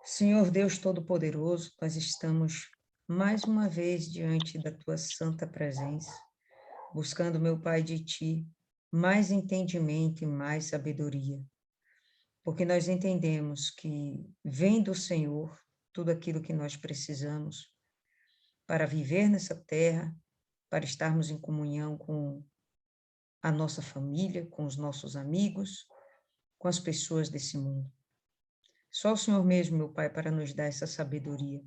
Senhor Deus Todo-Poderoso, nós estamos mais uma vez diante da tua santa presença, buscando, meu Pai, de ti mais entendimento e mais sabedoria, porque nós entendemos que vem do Senhor tudo aquilo que nós precisamos para viver nessa terra, para estarmos em comunhão com a nossa família, com os nossos amigos, com as pessoas desse mundo. Só o Senhor mesmo, meu Pai, para nos dar essa sabedoria,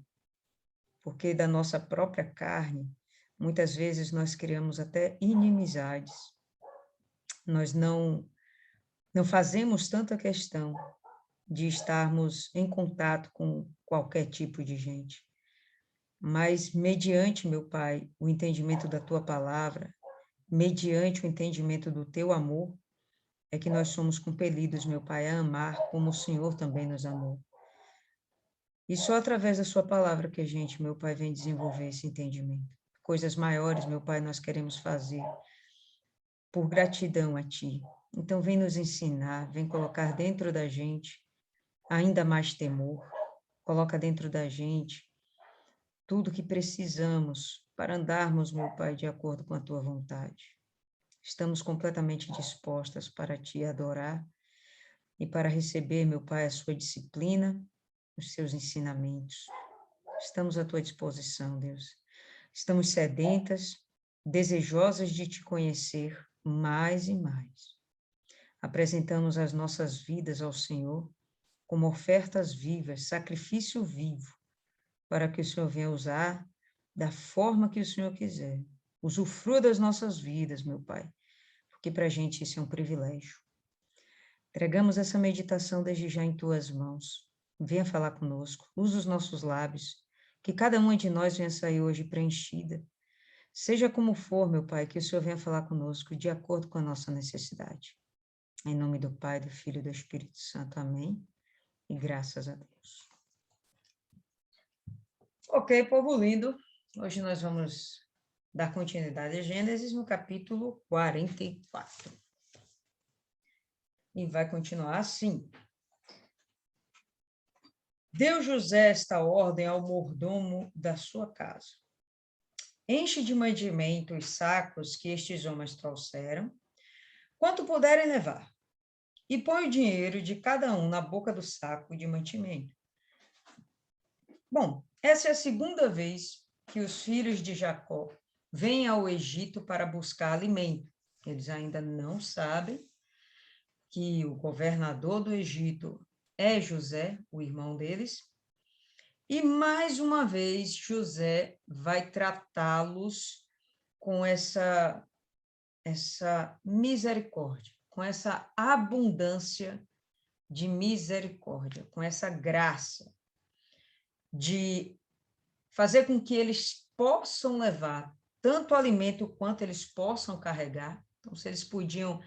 porque da nossa própria carne, muitas vezes nós criamos até inimizades. Nós não fazemos tanta questão de estarmos em contato com qualquer tipo de gente, mas mediante, meu Pai, o entendimento da tua palavra, mediante o entendimento do teu amor, é que nós somos compelidos, meu Pai, a amar como o Senhor também nos amou. E só através da sua palavra que a gente, meu Pai, vem desenvolver esse entendimento. Coisas maiores, meu Pai, nós queremos fazer por gratidão a Ti. Então, vem nos ensinar, vem colocar dentro da gente ainda mais temor, coloca dentro da gente tudo que precisamos para andarmos, meu Pai, de acordo com a Tua vontade. Estamos completamente dispostas para Te adorar e para receber, meu Pai, a Sua disciplina, os Seus ensinamentos. Estamos à Tua disposição, Deus. Estamos sedentas, desejosas de Te conhecer mais e mais. Apresentamos as nossas vidas ao Senhor como ofertas vivas, sacrifício vivo, para que o Senhor venha usar da forma que o Senhor quiser. Usufrua das nossas vidas, meu Pai, porque para a gente isso é um privilégio. Entregamos essa meditação desde já em Tuas mãos. Venha falar conosco, usa os nossos lábios, que cada uma de nós venha sair hoje preenchida. Seja como for, meu Pai, que o Senhor venha falar conosco de acordo com a nossa necessidade. Em nome do Pai, do Filho e do Espírito Santo. Amém. E graças a Deus. Ok, povo lindo. Hoje nós vamos dar continuidade a Gênesis no capítulo 44. E vai continuar assim. Deu José esta ordem ao mordomo da sua casa. Enche de mantimento os sacos que estes homens trouxeram, quanto puderem levar, e põe o dinheiro de cada um na boca do saco de mantimento. Bom, essa é a segunda vez que os filhos de Jacó vêm ao Egito para buscar alimento. Eles ainda não sabem que o governador do Egito é José, o irmão deles, e mais uma vez José vai tratá-los com essa misericórdia, com essa abundância de misericórdia, com essa graça de fazer com que eles possam levar tanto alimento quanto eles possam carregar. Então, se eles podiam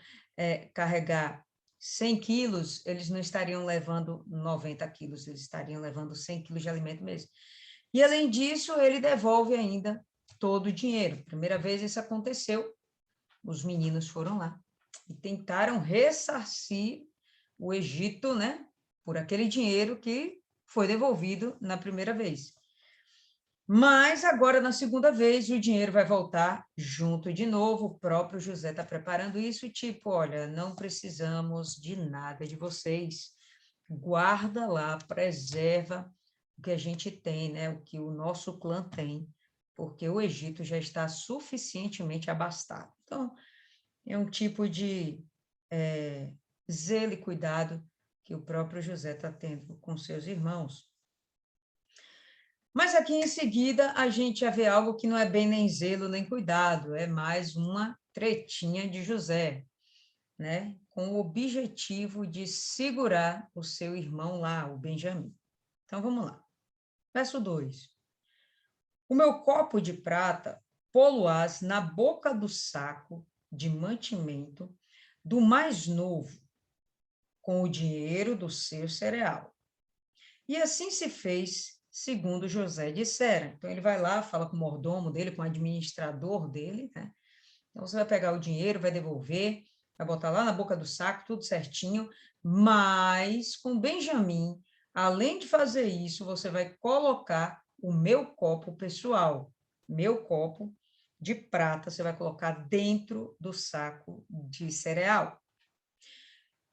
carregar 100 quilos, eles não estariam levando 90 quilos, eles estariam levando 100 quilos de alimento mesmo. E, além disso, ele devolve ainda todo o dinheiro. Primeira vez isso aconteceu, os meninos foram lá e tentaram ressarcir o Egito, né, por aquele dinheiro que foi devolvido na primeira vez. Mas agora, na segunda vez, o dinheiro vai voltar junto de novo. O próprio José está preparando isso, tipo, olha, não precisamos de nada de vocês. Guarda lá, preserva o que a gente tem, né? O que o nosso clã tem, porque o Egito já está suficientemente abastado. Então, é um tipo de zelo e cuidado que o próprio José está tendo com seus irmãos. Mas aqui em seguida a gente já vê algo que não é bem nem zelo nem cuidado, é mais uma tretinha de José, né? Com o objetivo de segurar o seu irmão lá, o Benjamim. Então vamos lá. Verso 2. O meu copo de prata pô-lo-ás na boca do saco de mantimento do mais novo, com o dinheiro do seu cereal. E assim se fez, segundo José dissera. Então, ele vai lá, fala com o mordomo dele, com o administrador dele, né? Então, você vai pegar o dinheiro, vai devolver, vai botar lá na boca do saco, tudo certinho, mas com Benjamim, além de fazer isso, você vai colocar o meu copo pessoal, meu copo de prata, você vai colocar dentro do saco de cereal.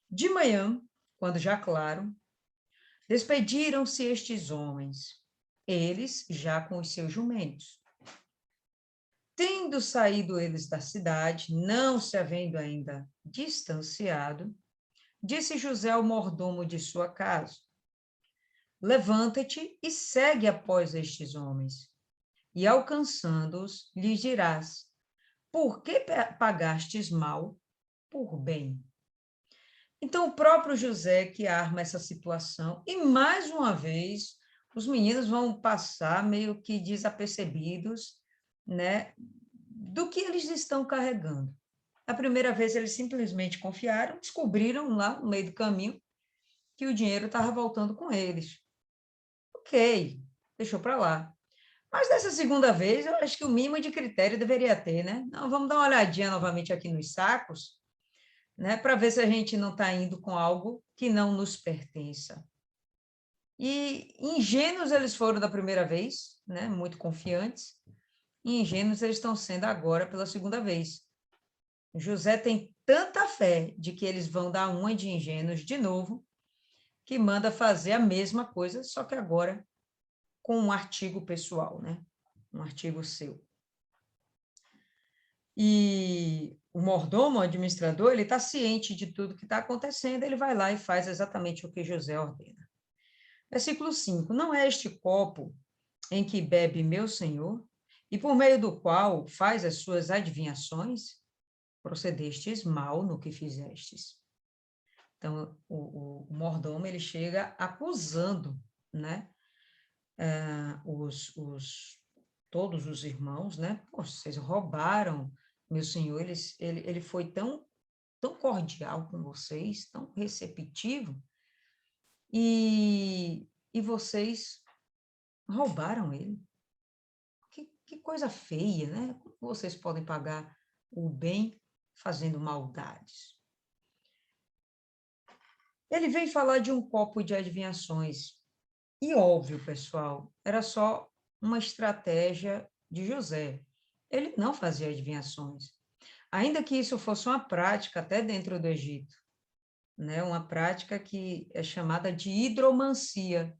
De manhã, quando já claro, despediram-se estes homens, eles já com os seus jumentos. Tendo saído eles da cidade, não se havendo ainda distanciado, disse José ao mordomo de sua casa: levanta-te e segue após estes homens, e alcançando-os, lhes dirás: por que pagastes mal por bem? Então, o próprio José que arma essa situação, e mais uma vez, os meninos vão passar meio que desapercebidos, né, do que eles estão carregando. A primeira vez eles simplesmente confiaram, descobriram lá no meio do caminho que o dinheiro estava voltando com eles. Ok, deixou para lá. Mas dessa segunda vez, eu acho que o mínimo de critério deveria ter, né? Não, vamos dar uma olhadinha novamente aqui nos sacos, né, para ver se a gente não está indo com algo que não nos pertença. E ingênuos eles foram da primeira vez, né, muito confiantes, e ingênuos eles estão sendo agora pela segunda vez. José tem tanta fé de que eles vão dar uma de ingênuos de novo, que manda fazer a mesma coisa, só que agora com um artigo pessoal, né? Um artigo seu. E o mordomo, o administrador, ele está ciente de tudo que está acontecendo, ele vai lá e faz exatamente o que José ordena. Versículo 5: não é este copo em que bebe meu senhor, e por meio do qual faz as suas adivinhações? Procedestes mal no que fizestes. Então, o mordomo, ele chega acusando, né, todos os irmãos, né, poxa, vocês roubaram meu senhor, ele foi tão cordial com vocês, tão receptivo, e vocês roubaram ele. Que coisa feia, né? Como vocês podem pagar o bem fazendo maldades? Ele vem falar de um copo de adivinhações. E óbvio, pessoal, era só uma estratégia de José. Ele não fazia adivinhações. Ainda que isso fosse uma prática até dentro do Egito, né? Uma prática que é chamada de hidromancia,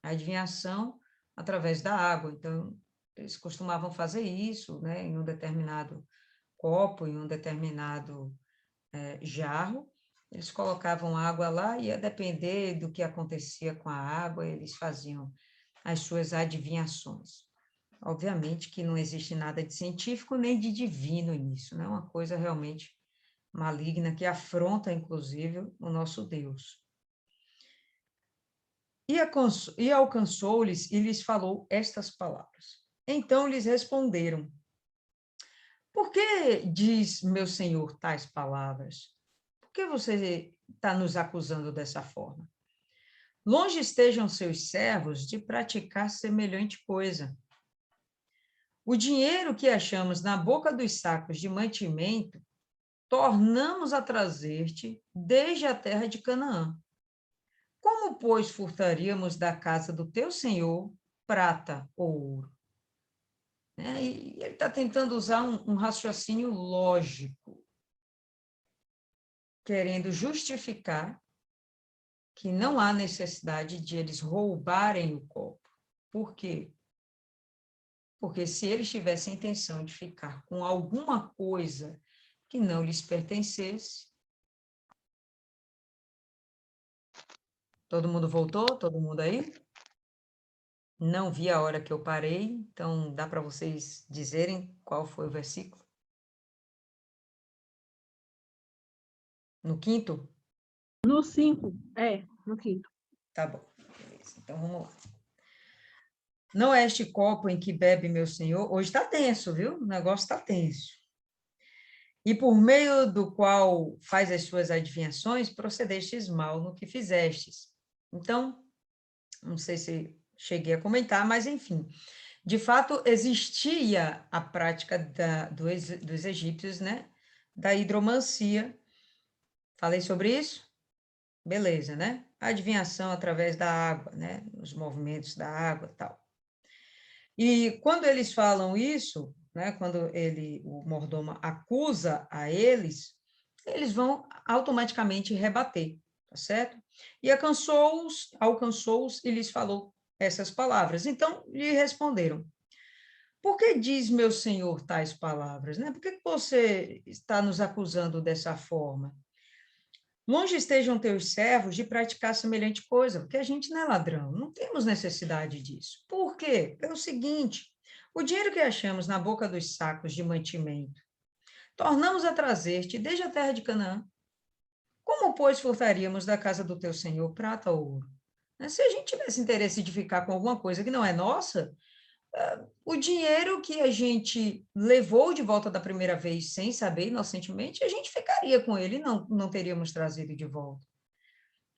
a adivinhação através da água. Então, eles costumavam fazer isso, né? Em um determinado copo, em um determinado jarro, eles colocavam água lá e, a depender do que acontecia com a água, eles faziam as suas adivinhações. Obviamente que não existe nada de científico nem de divino nisso, né? Uma coisa realmente maligna que afronta, inclusive, o nosso Deus. E alcançou-lhes e lhes falou estas palavras. Então lhes responderam: por que diz meu senhor tais palavras? Por que você está nos acusando dessa forma? Longe estejam seus servos de praticar semelhante coisa. O dinheiro que achamos na boca dos sacos de mantimento, tornamos a trazer-te desde a terra de Canaã. Como, pois, furtaríamos da casa do teu senhor prata ou ouro? E ele está tentando usar um raciocínio lógico, querendo justificar que não há necessidade de eles roubarem o copo. Por quê? Porque se eles tivessem intenção de ficar com alguma coisa que não lhes pertencesse. Todo mundo voltou? Todo mundo aí? Não vi a hora que eu parei, então dá para vocês dizerem qual foi o versículo? No quinto? No 5, no quinto. Tá bom, beleza. Então vamos lá. Não é este copo em que bebe meu senhor. Hoje está tenso, viu? O negócio está tenso. E por meio do qual faz as suas adivinhações, procedestes mal no que fizestes. Então, não sei se cheguei a comentar, mas enfim, de fato existia a prática dos egípcios, né? Da hidromancia. Falei sobre isso? Beleza, né? Adivinhação através da água, né? Os movimentos da água e tal. E quando eles falam isso, né? Quando o mordomo acusa a eles vão automaticamente rebater, tá certo? E alcançou-os e lhes falou essas palavras. Então, lhe responderam: por que diz meu senhor tais palavras, né? Por que você está nos acusando dessa forma? Longe estejam teus servos de praticar semelhante coisa, porque a gente não é ladrão, não temos necessidade disso. Por quê? Pelo seguinte: o dinheiro que achamos na boca dos sacos de mantimento, tornamos a trazer-te desde a terra de Canaã. Como, pois, furtaríamos da casa do teu senhor prata ou ouro? Se a gente tivesse interesse de ficar com alguma coisa que não é nossa, o dinheiro que a gente levou de volta da primeira vez sem saber, inocentemente, a gente ficaria com ele e não teríamos trazido de volta.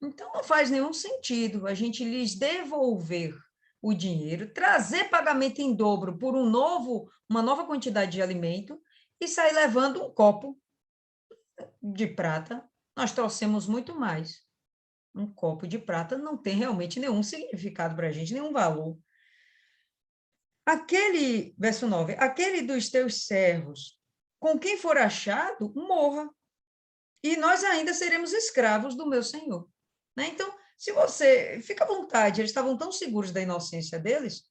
Então, não faz nenhum sentido a gente lhes devolver o dinheiro, trazer pagamento em dobro por uma nova quantidade de alimento e sair levando um copo de prata. Nós trouxemos muito mais. Um copo de prata não tem realmente nenhum significado para a gente, nenhum valor. Verso 9, aquele dos teus servos, com quem for achado, morra, e nós ainda seremos escravos do meu senhor. Né? Então, se você, fica à vontade, eles estavam tão seguros da inocência deles,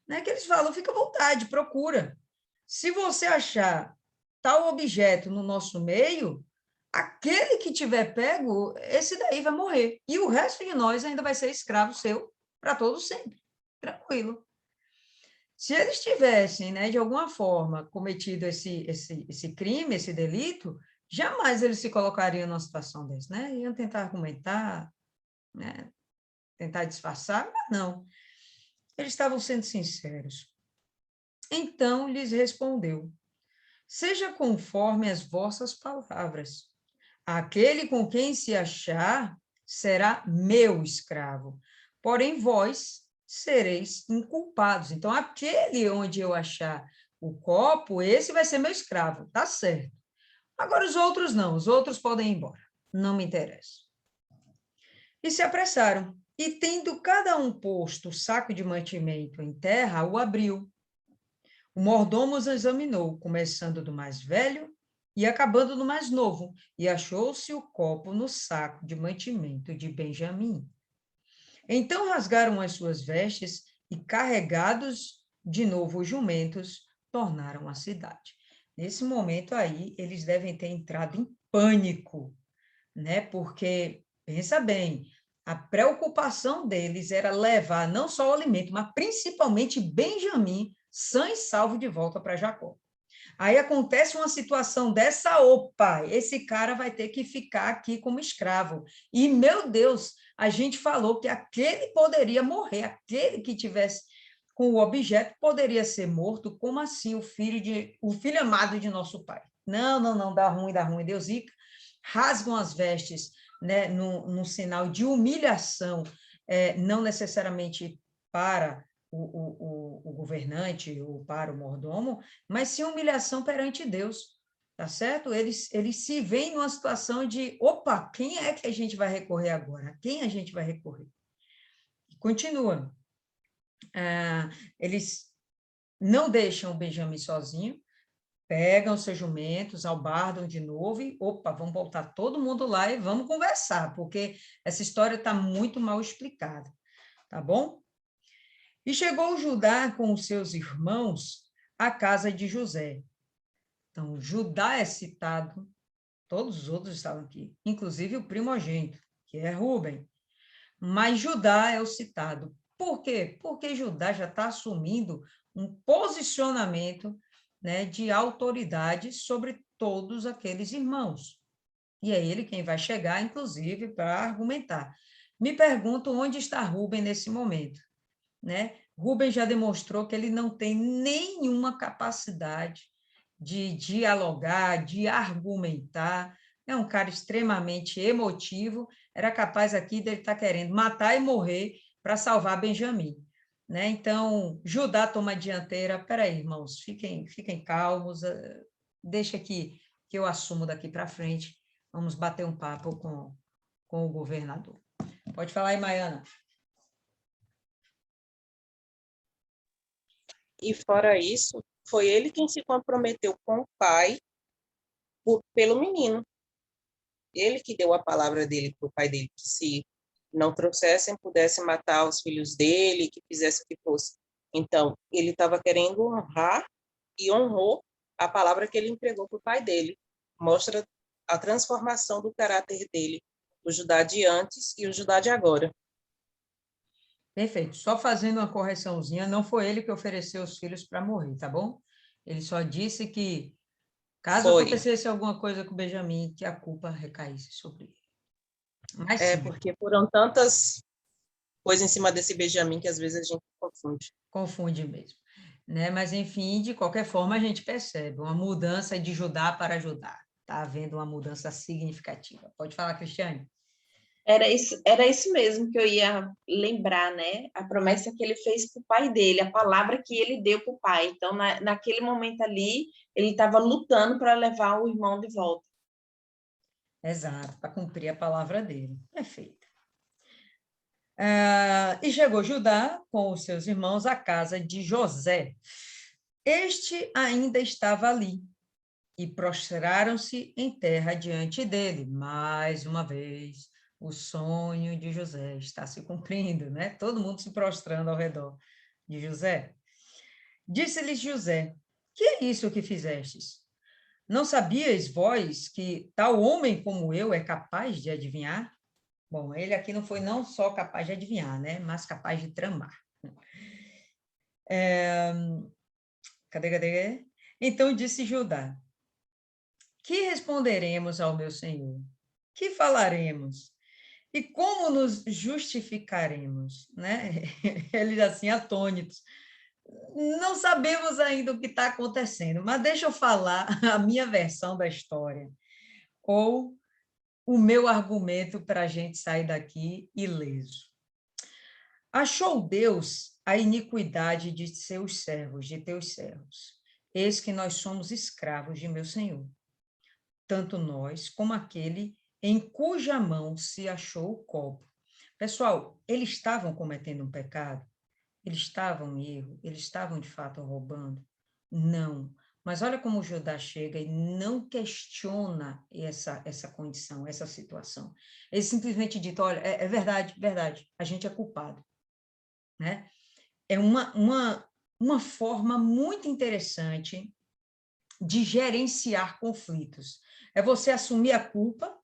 né, que eles falam, fica à vontade, procura. Se você achar tal objeto no nosso meio, aquele que tiver pego, esse daí vai morrer. E o resto de nós ainda vai ser escravo seu para todo sempre. Tranquilo. Se eles tivessem, né, de alguma forma, cometido esse crime, esse delito, jamais eles se colocariam numa situação dessa, né? Iam tentar argumentar, né? Tentar disfarçar, mas não. Eles estavam sendo sinceros. Então lhes respondeu: seja conforme as vossas palavras. Aquele com quem se achar será meu escravo. Porém, vós sereis inculpados. Então, aquele onde eu achar o copo, esse vai ser meu escravo, tá certo. Agora, os outros não, os outros podem ir embora, não me interessa. E se apressaram, e tendo cada um posto o saco de mantimento em terra, o abriu. O mordomo os examinou, começando do mais velho e acabando no mais novo, e achou-se o copo no saco de mantimento de Benjamim. Então rasgaram as suas vestes e, carregados de novo os jumentos, tornaram à cidade. Nesse momento aí, eles devem ter entrado em pânico, né? Porque, pensa bem, a preocupação deles era levar não só o alimento, mas principalmente Benjamim sã e salvo de volta para Jacó. Aí acontece uma situação dessa, opa, esse cara vai ter que ficar aqui como escravo. E, meu Deus, a gente falou que aquele poderia morrer, aquele que tivesse com o objeto poderia ser morto, como assim o filho amado de nosso pai? Não, dá ruim, Deus rica. Rasgam as vestes, né, num sinal de humilhação, não necessariamente para o governante ou para o mordomo, mas sim humilhação perante Deus, tá certo? Eles se veem numa situação de, opa, quem é que a gente vai recorrer agora? A quem a gente vai recorrer? E continua. Eles não deixam o Benjamim sozinho, pegam seus jumentos, albardam de novo e, opa, vamos voltar todo mundo lá e vamos conversar, porque essa história está muito mal explicada, tá bom? E chegou Judá com os seus irmãos à casa de José. Então, Judá é citado, todos os outros estavam aqui, inclusive o primogênito, que é Rúben. Mas Judá é o citado. Por quê? Porque Judá já está assumindo um posicionamento, né, de autoridade sobre todos aqueles irmãos. E é ele quem vai chegar, inclusive, para argumentar. Me pergunto onde está Rúben nesse momento, né? Rubem já demonstrou que ele não tem nenhuma capacidade de dialogar, de argumentar, é um cara extremamente emotivo, era capaz aqui dele estar querendo matar e morrer para salvar Benjamim. Né? Então, Judá toma a dianteira, peraí, irmãos, fiquem calmos, deixa que eu assumo daqui para frente, vamos bater um papo com o governador. Pode falar aí, Maiana. E fora isso, foi ele quem se comprometeu com o pai pelo menino. Ele que deu a palavra dele para o pai dele, que se não trouxessem, pudesse matar os filhos dele, que fizesse o que fosse. Então, ele estava querendo honrar e honrou a palavra que ele entregou para o pai dele. Mostra a transformação do caráter dele, o Judá de antes e o Judá de agora. Perfeito. Só fazendo uma correçãozinha, não foi ele que ofereceu os filhos para morrer, tá bom? Ele só disse que, caso acontecesse alguma coisa com o Benjamim, que a culpa recaísse sobre ele. Mas sim, porque foram tantas coisas em cima desse Benjamim que às vezes a gente confunde. Confunde mesmo. Né? Mas, enfim, de qualquer forma, a gente percebe uma mudança de Judá para Judá. Está havendo uma mudança significativa. Pode falar, Cristiane. Era isso mesmo que eu ia lembrar, né? A promessa que ele fez para o pai dele, a palavra que ele deu para o pai. Então, naquele momento ali, ele estava lutando para levar o irmão de volta. Exato, para cumprir a palavra dele. Perfeito. E chegou Judá com os seus irmãos à casa de José. Este ainda estava ali, e prostraram-se em terra diante dele. Mais uma vez, o sonho de José está se cumprindo, né? Todo mundo se prostrando ao redor de José. Disse-lhes José: que é isso que fizestes? Não sabias vós que tal homem como eu é capaz de adivinhar? Bom, ele aqui não foi não só capaz de adivinhar, né? Mas capaz de tramar. Cadê? Então disse Judá: que responderemos ao meu senhor? Que falaremos? E como nos justificaremos? Né? Eles assim, atônitos. Não sabemos ainda o que está acontecendo, mas deixa eu falar a minha versão da história, ou o meu argumento para a gente sair daqui ileso. Achou Deus a iniquidade de seus servos, de teus servos. Eis que nós somos escravos de meu Senhor, tanto nós como aquele em cuja mão se achou o copo. Pessoal, eles estavam cometendo um pecado? Eles estavam em erro? Eles estavam, de fato, roubando? Não. Mas olha como Judá chega e não questiona essa condição, essa situação. Ele simplesmente diz, olha, é verdade, a gente é culpado. Né? É uma forma muito interessante de gerenciar conflitos. É você assumir a culpa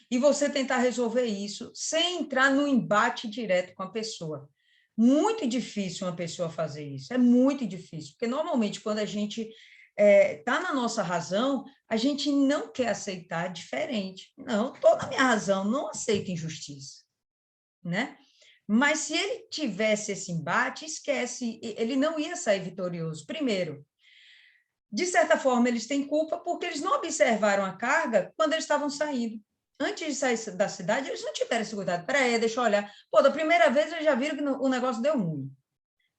e você tentar resolver isso sem entrar no embate direto com a pessoa. Muito difícil uma pessoa fazer isso, é muito difícil, porque normalmente quando a gente está na nossa razão, a gente não quer aceitar diferente. Não, estou na minha razão, não aceito injustiça, né? Mas se ele tivesse esse embate, esquece, ele não ia sair vitorioso. Primeiro, de certa forma, eles têm culpa porque eles não observaram a carga quando eles estavam saindo. Antes de sair da cidade, eles não tiveram esse cuidado. Peraí, deixa eu olhar. Pô, da primeira vez eles já viram que o negócio deu ruim,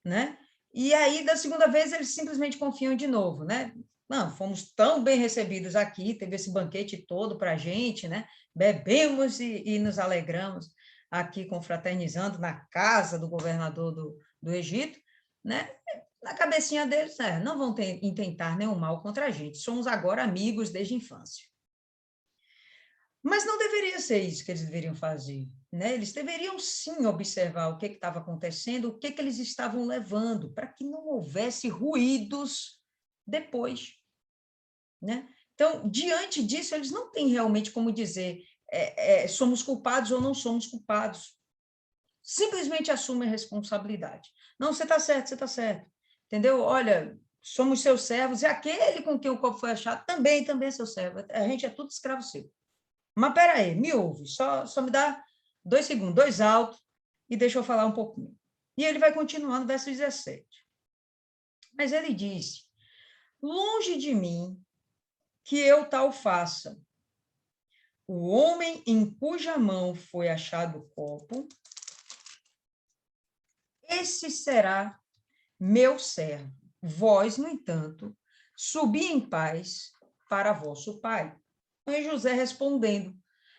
né? E aí, da segunda vez, eles simplesmente confiam de novo, né? Não, fomos tão bem recebidos aqui, teve esse banquete todo para a gente, né? Bebemos e nos alegramos aqui confraternizando na casa do governador do Egito, né? Na cabecinha deles, não vão intentar nenhum mal contra a gente, somos agora amigos desde a infância. Mas não deveria ser isso que eles deveriam fazer, né? Eles deveriam sim observar o que estava acontecendo, o que eles estavam levando, para que não houvesse ruídos depois, né? Então, diante disso, eles não têm realmente como dizer somos culpados ou não somos culpados. Simplesmente assumem a responsabilidade. Não, você está certo, você está certo. Entendeu? Olha, somos seus servos, e aquele com quem o copo foi achado também é seu servo. A gente é tudo escravo seu. Mas peraí, me ouve, só me dá 2 segundos, 2 altos, e deixa eu falar um pouquinho. E ele vai continuando, verso 17. Mas ele disse, longe de mim que eu tal faça. O homem em cuja mão foi achado o copo, esse será meu servo. Vós, no entanto, subi em paz para vosso pai. E José respondendo,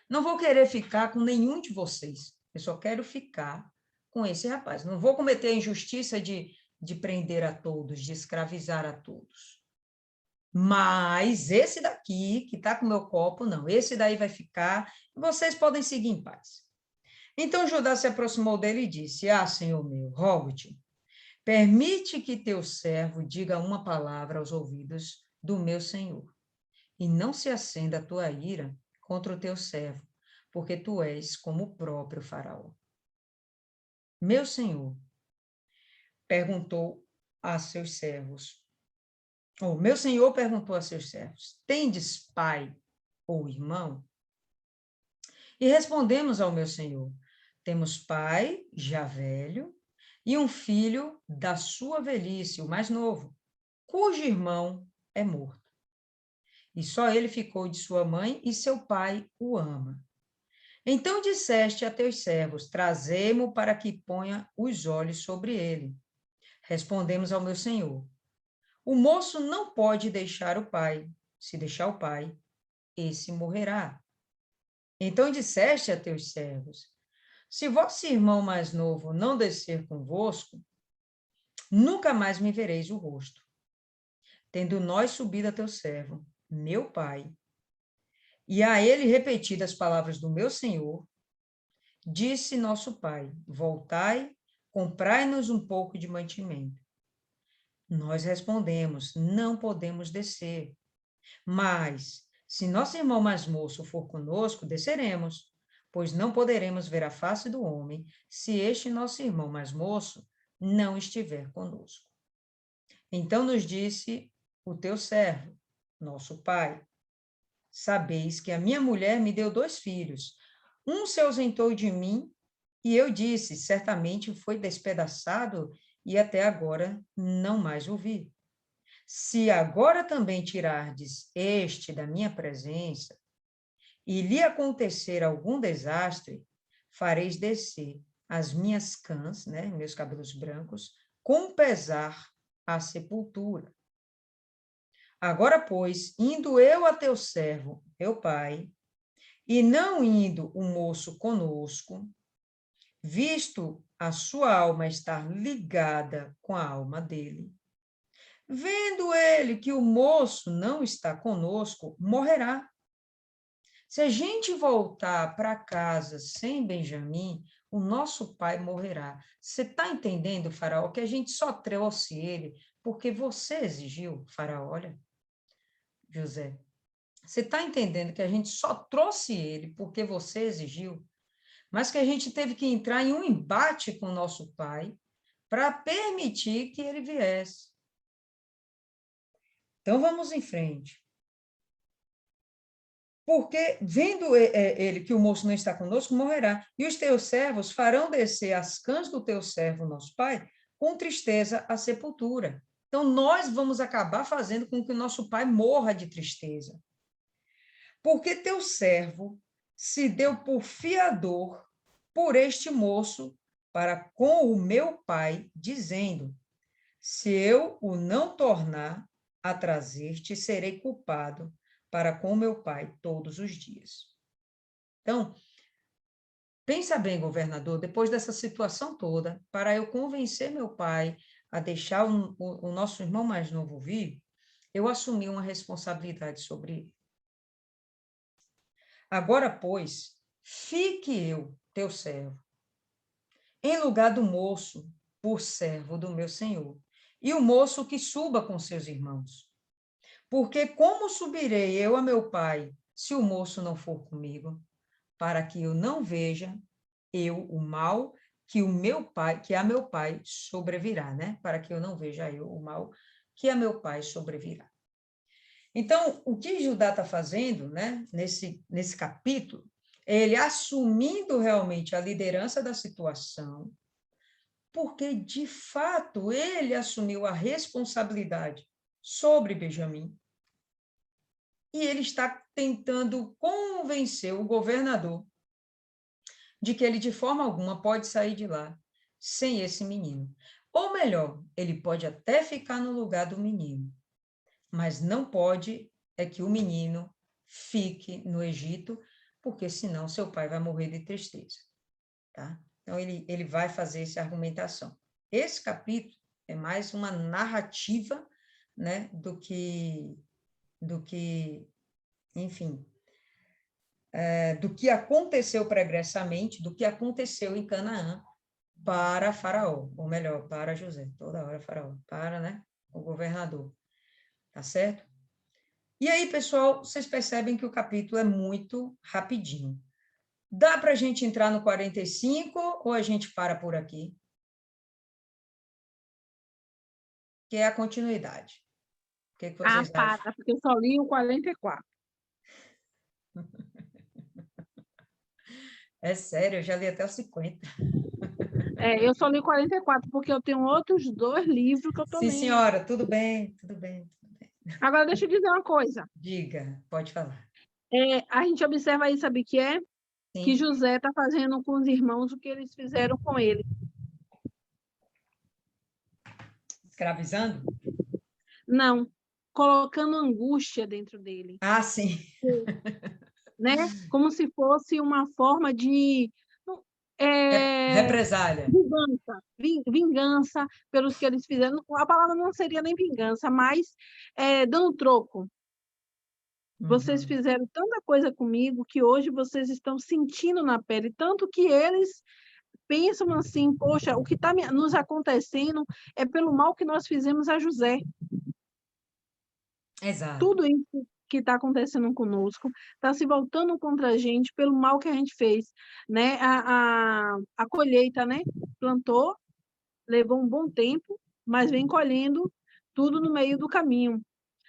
Não vou querer ficar com nenhum de vocês. Eu só quero ficar com esse rapaz. Não vou cometer a injustiça de prender a todos, de escravizar a todos. Mas esse daqui, que está com o meu copo, não. Esse daí vai ficar, vocês podem seguir em paz. Então Judá se aproximou dele e disse, Senhor meu, rogo-te, permite que teu servo diga uma palavra aos ouvidos do meu senhor, e não se acenda a tua ira contra o teu servo, porque tu és como o próprio faraó. Meu senhor perguntou a seus servos, meu senhor perguntou a seus servos, tendes pai ou irmão? E respondemos ao meu senhor, temos pai, já velho, e um filho da sua velhice, o mais novo, cujo irmão é morto. E só ele ficou de sua mãe, e seu pai o ama. Então disseste a teus servos, trazemo para que ponha os olhos sobre ele. Respondemos ao meu senhor, o moço não pode deixar o pai. Se deixar o pai, esse morrerá. Então disseste a teus servos, se vosso irmão mais novo não descer convosco, nunca mais me vereis o rosto. Tendo nós subido a teu servo, meu pai, e a ele repetidas as palavras do meu senhor, disse nosso pai, voltai, comprai-nos um pouco de mantimento. Nós respondemos, não podemos descer, mas se nosso irmão mais moço for conosco, desceremos, pois não poderemos ver a face do homem se este nosso irmão mais moço não estiver conosco. Então nos disse o teu servo, nosso pai, sabeis que a minha mulher me deu 2 filhos, um se ausentou de mim, e eu disse, certamente foi despedaçado, e até agora não mais o vi. Se agora também tirardes este da minha presença, e lhe acontecer algum desastre, fareis descer as minhas cãs, né, meus cabelos brancos, com pesar à sepultura. Agora, pois, indo eu a teu servo, meu pai, e não indo o moço conosco, visto a sua alma estar ligada com a alma dele, vendo ele que o moço não está conosco, morrerá. Se a gente voltar para casa sem Benjamim, o nosso pai morrerá. Você está entendendo, Faraó, que a gente só trouxe ele porque você exigiu, Faraó? Olha, José, você está entendendo que a gente só trouxe ele porque você exigiu, mas que a gente teve que entrar em um embate com o nosso pai para permitir que ele viesse. Então, vamos em frente. Porque, vendo ele que o moço não está conosco, morrerá. E os teus servos farão descer as cãs do teu servo, nosso pai, com tristeza à sepultura. Então, nós vamos acabar fazendo com que o nosso pai morra de tristeza. Porque teu servo se deu por fiador por este moço para com o meu pai, dizendo, se eu o não tornar a trazer-te, serei culpado para com meu pai todos os dias. Então, pensa bem, governador, depois dessa situação toda, para eu convencer meu pai a deixar o nosso irmão mais novo vir, eu assumi uma responsabilidade sobre ele. Agora, pois, fique eu, teu servo, em lugar do moço, por servo do meu senhor, e o moço que suba com seus irmãos. Porque como subirei eu a meu pai, se o moço não for comigo, para que eu não veja eu o mal que o meu pai, que a meu pai sobrevirá, né? Para que eu não veja eu o mal que a meu pai sobrevirá. Então, o que Judá está fazendo, né, nesse capítulo, é ele assumindo realmente a liderança da situação, porque, de fato, ele assumiu a responsabilidade sobre Benjamim, e ele está tentando convencer o governador de que ele, de forma alguma, pode sair de lá sem esse menino. Ou melhor, ele pode até ficar no lugar do menino, mas não pode é que o menino fique no Egito, porque senão seu pai vai morrer de tristeza, tá? Então, ele vai fazer essa argumentação. Esse capítulo é mais uma narrativa, né, do que, enfim, do que aconteceu pregressamente, do que aconteceu em Canaã para Faraó, ou melhor, para José, toda hora Faraó, para, né, o governador, tá certo? E aí, pessoal, vocês percebem que o capítulo é muito rapidinho. Dá para a gente entrar no 45 ou a gente para por aqui? Que é a continuidade. O que vocês acham? Para, porque eu só li o 44. É sério, eu já li até o 50. Eu só li 44, porque eu tenho outros 2 livros que eu estou Sim, lendo. senhora, tudo bem, tudo bem. Agora, deixa eu dizer uma coisa. Diga, pode falar. A gente observa aí, sabe o que é? Sim. Que José está fazendo com os irmãos o que eles fizeram com ele. Escravizando? Não, colocando angústia dentro dele, Ah, sim. né? Como se fosse uma forma de Represália. vingança pelos que eles fizeram. A palavra não seria nem vingança, mas dando troco. Vocês Uhum. fizeram tanta coisa comigo que hoje vocês estão sentindo na pele, tanto que eles pensam assim, poxa, o que está nos acontecendo é pelo mal que nós fizemos a José. Exato. Tudo isso que está acontecendo conosco está se voltando contra a gente pelo mal que a gente fez, né? A colheita, né? Plantou, levou um bom tempo, mas vem colhendo tudo no meio do caminho.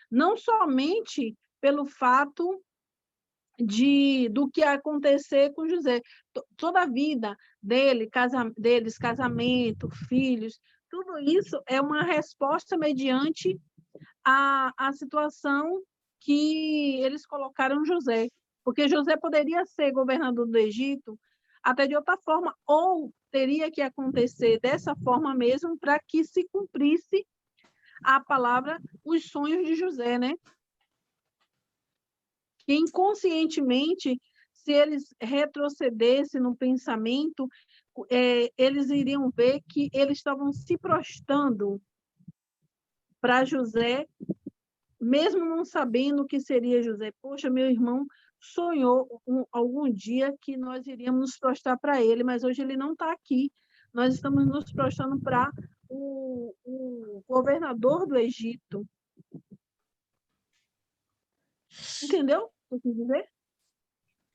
Não somente pelo fato do que acontecer com José. Toda a vida deles, casamento, filhos, tudo isso é uma resposta mediante a situação que eles colocaram José. Porque José poderia ser governador do Egito até de outra forma, ou teria que acontecer dessa forma mesmo para que se cumprisse a palavra, os sonhos de José, né? Que inconscientemente, se eles retrocedessem no pensamento, eles iriam ver que eles estavam se prostrando para José, mesmo não sabendo o que seria José. Poxa, meu irmão sonhou algum dia que nós iríamos nos prostrar para ele, mas hoje ele não está aqui. Nós estamos nos prostrando para o governador do Egito. Entendeu o que eu quis dizer?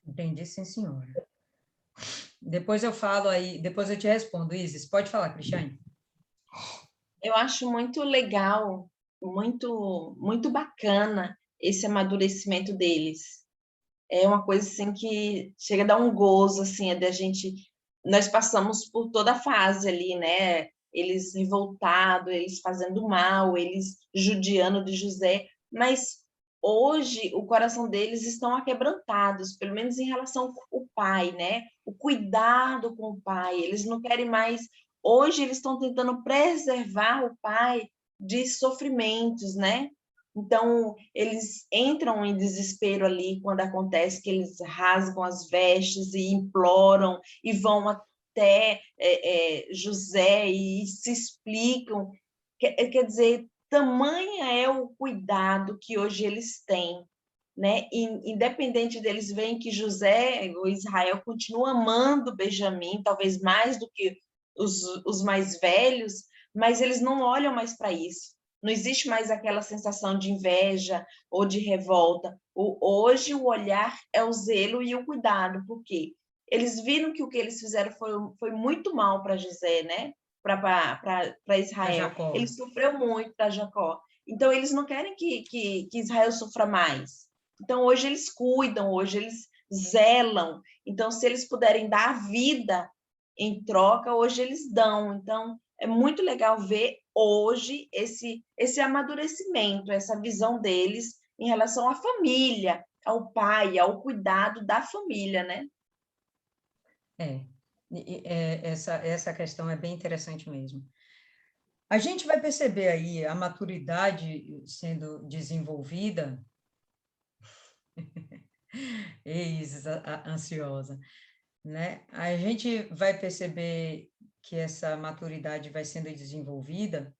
Entendi, sim, senhora. Depois eu falo aí, depois eu te respondo, Isis. Pode falar, Cristiane. Eu acho muito legal, muito bacana esse amadurecimento deles. É uma coisa assim que chega a dar um gozo, assim, da gente. Nós passamos por toda a fase ali, né? Eles revoltados, eles fazendo mal, eles judiando de José, mas hoje o coração deles estão aquebrantados, pelo menos em relação ao pai, né? O cuidado com o pai, eles não querem mais. Hoje eles estão tentando preservar o pai de sofrimentos, né? Então, eles entram em desespero ali quando acontece que eles rasgam as vestes e imploram e vão até José e se explicam. Quer dizer, tamanha é o cuidado que hoje eles têm, né? Independente deles verem que José, o Israel, continua amando Benjamim, talvez mais do que os mais velhos, mas eles não olham mais para isso. Não existe mais aquela sensação de inveja ou de revolta. Hoje o olhar é o zelo e o cuidado, porque eles viram que o que eles fizeram foi muito mal para José, né? Para Israel. Ele sofreu muito para Jacó. Então, eles não querem que Israel sofra mais. Então, hoje eles cuidam, hoje eles zelam. Então, se eles puderem dar a vida em troca, hoje eles dão. Então, é muito legal ver hoje esse amadurecimento, essa visão deles em relação à família, ao pai, ao cuidado da família, né? Essa questão é bem interessante mesmo. A gente vai perceber aí a maturidade sendo desenvolvida Ansiosa, né? A gente vai perceber que essa maturidade vai sendo desenvolvida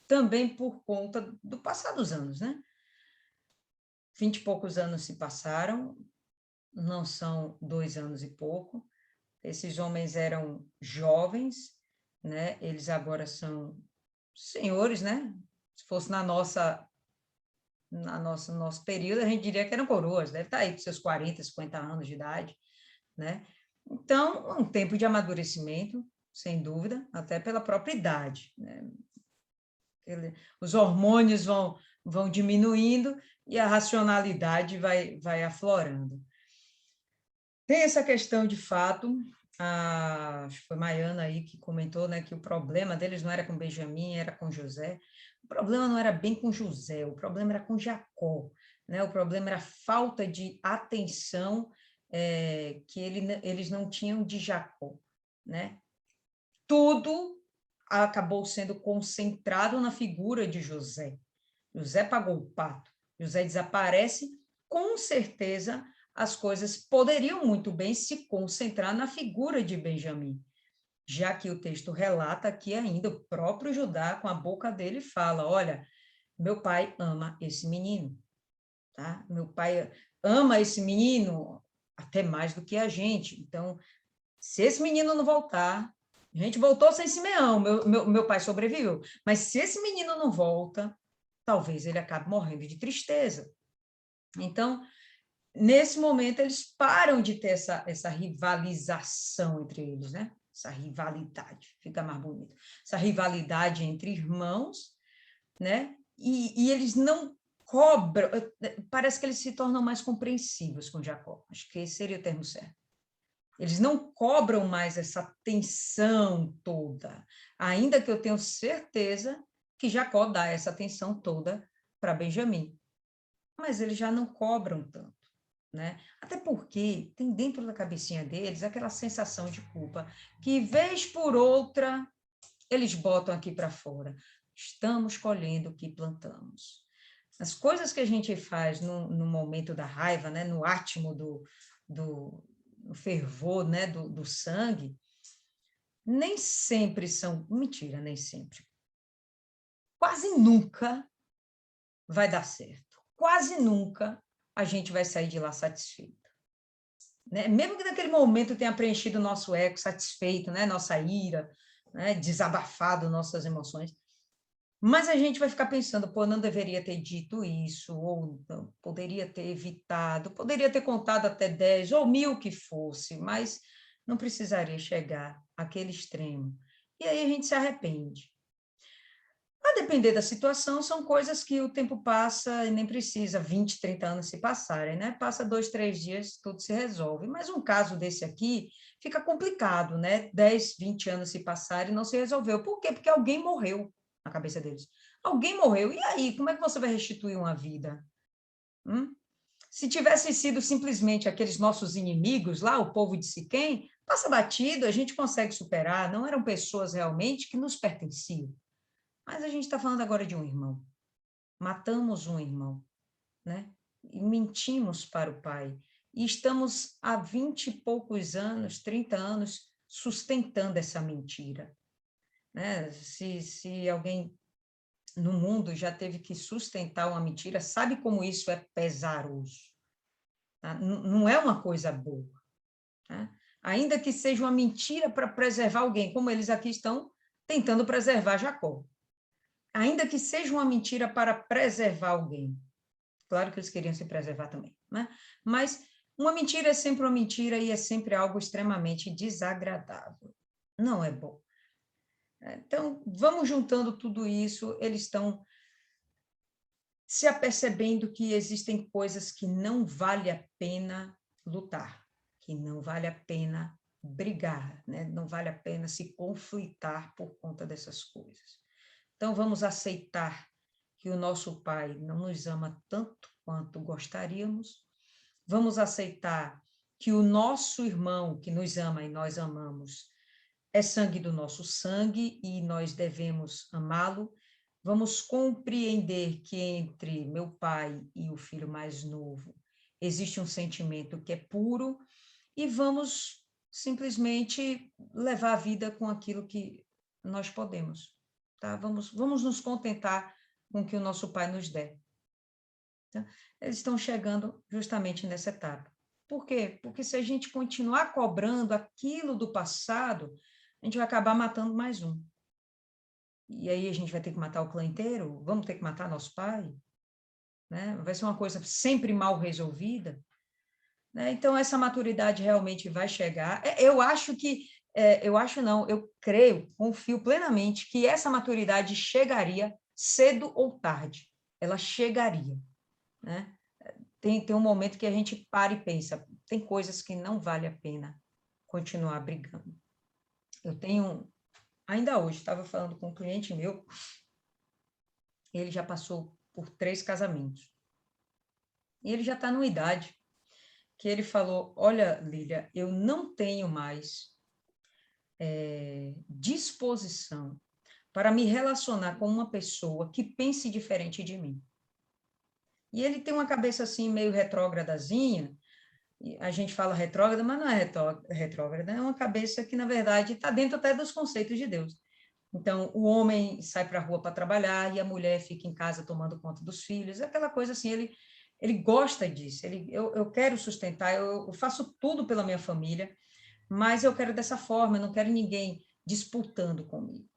também por conta do passar dos anos, né? 20 e poucos anos se passaram, não são 2 anos e pouco. Esses homens eram jovens, né? Eles agora são senhores, né? Se fosse nosso período, a gente diria que eram coroas, deve estar aí com seus 40, 50 anos de idade, né? Então, um tempo de amadurecimento, sem dúvida, até pela própria idade, né? Os hormônios vão diminuindo e a racionalidade vai aflorando. Tem essa questão, de fato, acho que foi Maiana aí que comentou, né, que o problema deles não era com Benjamim, era com José. O problema não era bem com José, o problema era com Jacó, né? O problema era a falta de atenção que eles não tinham de Jacó, né? Tudo acabou sendo concentrado na figura de José. José pagou o pato, José desaparece, com certeza as coisas poderiam muito bem se concentrar na figura de Benjamim, já que o texto relata que ainda o próprio Judá, com a boca dele, fala, olha, meu pai ama esse menino, tá? Meu pai ama esse menino até mais do que a gente, então, se esse menino não voltar, a gente voltou sem Simeão, meu pai sobreviveu, mas se esse menino não volta, talvez ele acabe morrendo de tristeza. Então, nesse momento, eles param de ter essa rivalização entre eles, né? Essa rivalidade, fica mais bonito. Essa rivalidade entre irmãos, né? E eles não cobram, parece que eles se tornam mais compreensivos com Jacó, acho que esse seria o termo certo. Eles não cobram mais essa tensão toda, ainda que eu tenho certeza que Jacó dá essa atenção toda para Benjamim. Mas eles já não cobram tanto, né? Até porque tem dentro da cabecinha deles aquela sensação de culpa, que vez por outra eles botam aqui para fora. Estamos colhendo o que plantamos. As coisas que a gente faz no momento da raiva, né? No átimo do fervor, né? do sangue, nem sempre são... Mentira, nem sempre. Quase nunca vai dar certo. Quase nunca a gente vai sair de lá satisfeito. Né? Mesmo que naquele momento tenha preenchido o nosso ego, satisfeito, né? Nossa ira, né? Desabafado nossas emoções, mas a gente vai ficar pensando, pô, não deveria ter dito isso, ou não, poderia ter evitado, poderia ter contado até 10 ou 1000 que fosse, mas não precisaria chegar àquele extremo. E aí a gente se arrepende. A depender da situação, são coisas que o tempo passa e nem precisa 20, 30 anos se passarem, né? Passa 2, 3 dias, tudo se resolve. Mas um caso desse aqui fica complicado, né? 10, 20 anos se passarem e não se resolveu. Por quê? Porque alguém morreu na cabeça deles. Alguém morreu. E aí, como é que você vai restituir uma vida? Se tivesse sido simplesmente aqueles nossos inimigos lá, o povo de Siquém, passa batido, a gente consegue superar. Não eram pessoas realmente que nos pertenciam. Mas a gente está falando agora de um irmão. Matamos um irmão, né? E mentimos para o pai. E estamos há 20 e poucos anos, 30 anos, sustentando essa mentira. Né? Se alguém no mundo já teve que sustentar uma mentira, sabe como isso é pesaroso. Tá? Não é uma coisa boa. Tá? Ainda que seja uma mentira para preservar alguém, como eles aqui estão tentando preservar Jacó. Ainda que seja uma mentira para preservar alguém. Claro que eles queriam se preservar também, né? Mas uma mentira é sempre uma mentira e é sempre algo extremamente desagradável. Não é bom. Então, vamos juntando tudo isso, eles estão se apercebendo que existem coisas que não vale a pena lutar, que não vale a pena brigar, né? Não vale a pena se conflitar por conta dessas coisas. Então, vamos aceitar que o nosso Pai não nos ama tanto quanto gostaríamos. Vamos aceitar que o nosso irmão, que nos ama e nós amamos, é sangue do nosso sangue e nós devemos amá-lo. Vamos compreender que entre meu pai e o filho mais novo existe um sentimento que é puro, e vamos simplesmente levar a vida com aquilo que nós podemos, tá? Vamos nos contentar com o que o nosso Pai nos der. Tá? Eles estão chegando justamente nessa etapa. Por quê? Porque se a gente continuar cobrando aquilo do passado, a gente vai acabar matando mais um. E aí a gente vai ter que matar o clã inteiro? Vamos ter que matar nosso pai? Né? Vai ser uma coisa sempre mal resolvida? Né? Então, essa maturidade realmente vai chegar. Eu acho que, eu creio, confio plenamente que essa maturidade chegaria cedo ou tarde. Ela chegaria. Né? Tem um momento que a gente para e pensa, tem coisas que não vale a pena continuar brigando. Eu tenho, ainda hoje, estava falando com um cliente meu, ele já passou por 3 casamentos. E ele já está numa idade que ele falou, olha, Lília, eu não tenho mais disposição para me relacionar com uma pessoa que pense diferente de mim. E ele tem uma cabeça assim meio retrógradazinha, a gente fala retrógrada, mas não é retrógrada, é uma cabeça que, na verdade, está dentro até dos conceitos de Deus. Então, o homem sai para a rua para trabalhar e a mulher fica em casa tomando conta dos filhos, aquela coisa assim, ele gosta disso, eu quero sustentar, eu faço tudo pela minha família, mas eu quero dessa forma, eu não quero ninguém disputando comigo,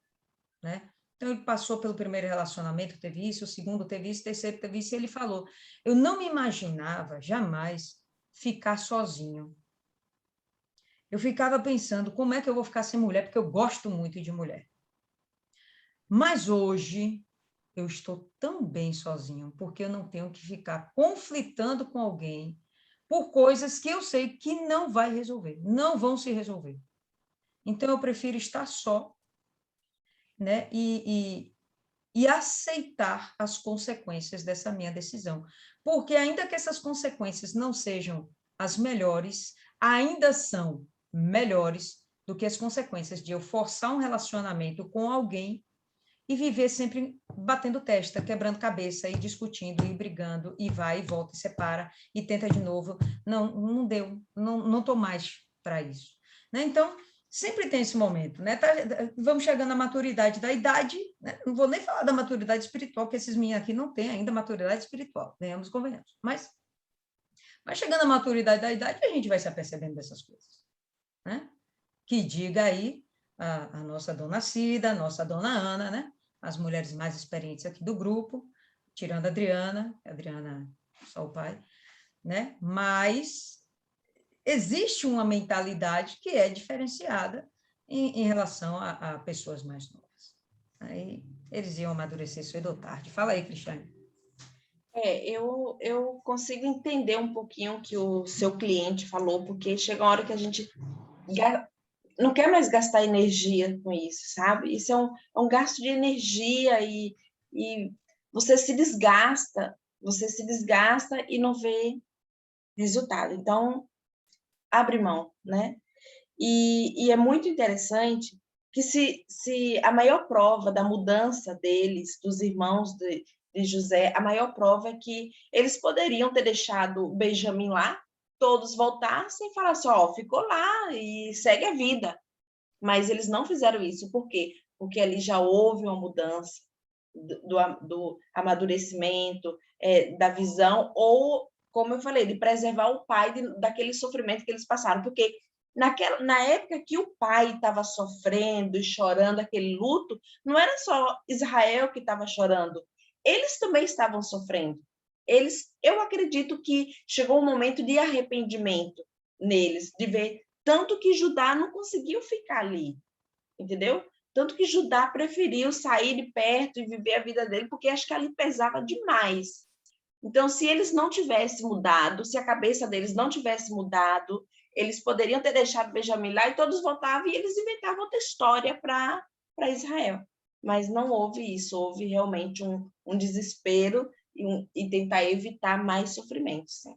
né? Então, ele passou pelo primeiro relacionamento, teve isso, o segundo teve isso, o terceiro teve isso, e ele falou, eu não me imaginava, jamais, ficar sozinho. Eu ficava pensando, como é que eu vou ficar sem mulher, porque eu gosto muito de mulher. Mas hoje, eu estou tão bem sozinho, porque eu não tenho que ficar conflitando com alguém por coisas que eu sei que não vai resolver, não vão se resolver. Então, eu prefiro estar só, né? E aceitar as consequências dessa minha decisão. Porque ainda que essas consequências não sejam as melhores, ainda são melhores do que as consequências de eu forçar um relacionamento com alguém e viver sempre batendo testa, quebrando cabeça, e discutindo, e brigando, e vai, e volta, e separa, e tenta de novo. Não deu, não estou mais para isso. Né? Então, sempre tem esse momento. Né? Vamos chegando à maturidade da idade, né? Não vou nem falar da maturidade espiritual, porque esses meninos aqui não têm ainda maturidade espiritual, venhamos e convenhamos. Mas chegando à maturidade da idade, a gente vai se apercebendo dessas coisas. Né? Que diga aí a nossa dona Cida, a nossa dona Ana, né? As mulheres mais experientes aqui do grupo, tirando a Adriana só o pai, né? Mas existe uma mentalidade que é diferenciada em relação a pessoas mais novas. Aí eles iam amadurecer cedo ou tarde. Fala aí, Cristiane. Eu consigo entender um pouquinho o que o seu cliente falou, porque chega uma hora que a gente não quer mais gastar energia com isso, sabe? Isso é um gasto de energia e você se desgasta e não vê resultado. Então, abre mão, né? E é muito interessante que se a maior prova da mudança deles, dos irmãos de José, a maior prova é que eles poderiam ter deixado o Benjamim lá, todos voltassem e falassem, ó, ficou lá e segue a vida. Mas eles não fizeram isso. Por quê? Porque ali já houve uma mudança do amadurecimento, da visão, ou, como eu falei, de preservar o pai daquele sofrimento que eles passaram. Porque na época que o pai estava sofrendo e chorando aquele luto, não era só Israel que estava chorando, eles também estavam sofrendo. Eu acredito que chegou um momento de arrependimento neles, de ver tanto que Judá não conseguiu ficar ali, entendeu? Tanto que Judá preferiu sair de perto e viver a vida dele, porque acho que ali pesava demais. Então, se eles não tivessem mudado, se a cabeça deles não tivesse mudado, eles poderiam ter deixado Benjamim lá e todos voltavam e eles inventavam outra história para Israel. Mas não houve isso, houve realmente um desespero e tentar evitar mais sofrimento. Sim.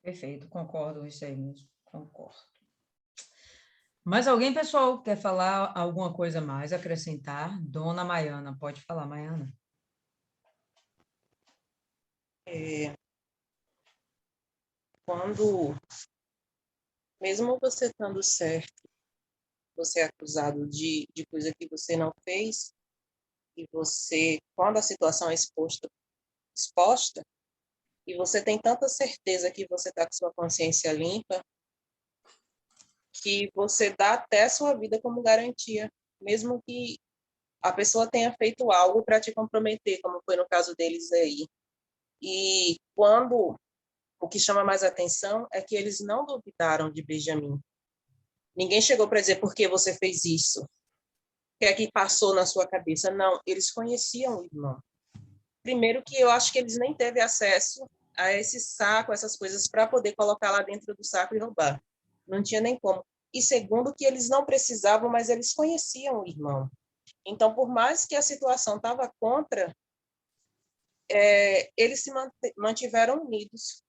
Perfeito, concordo com isso aí mesmo, concordo. Mais alguém, pessoal, quer falar alguma coisa mais, acrescentar? Dona Maiana, pode falar, Maiana. quando, mesmo você estando certo, você é acusado de coisa que você não fez, e você, quando a situação é exposta, e você tem tanta certeza que você está com sua consciência limpa, que você dá até a sua vida como garantia, mesmo que a pessoa tenha feito algo para te comprometer, como foi no caso deles aí. E quando o que chama mais atenção é que eles não duvidaram de Benjamim. Ninguém chegou para dizer por que você fez isso, o que é que passou na sua cabeça. Não, eles conheciam o irmão. Primeiro que eu acho que eles nem teve acesso a esse saco, essas coisas, para poder colocar lá dentro do saco e roubar. Não tinha nem como. E segundo que eles não precisavam, mas eles conheciam o irmão. Então, por mais que a situação estava contra, eles se mantiveram unidos.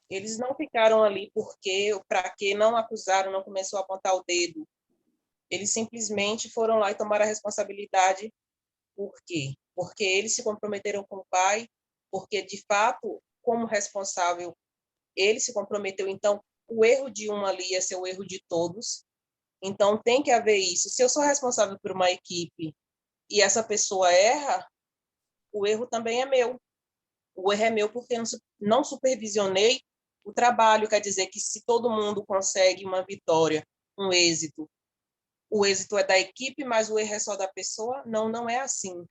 Eles não ficaram ali porque, para que não acusaram, não começou a apontar o dedo. Eles simplesmente foram lá e tomaram a responsabilidade. Por quê? Porque eles se comprometeram com o pai, porque, de fato, como responsável, ele se comprometeu. Então, o erro de um ali ia ser o erro de todos. Então, tem que haver isso. Se eu sou responsável por uma equipe e essa pessoa erra, o erro também é meu. O erro é meu porque eu não supervisionei o trabalho. Quer dizer que se todo mundo consegue uma vitória, um êxito, o êxito é da equipe, mas o erro é só da pessoa? Não, não é assim.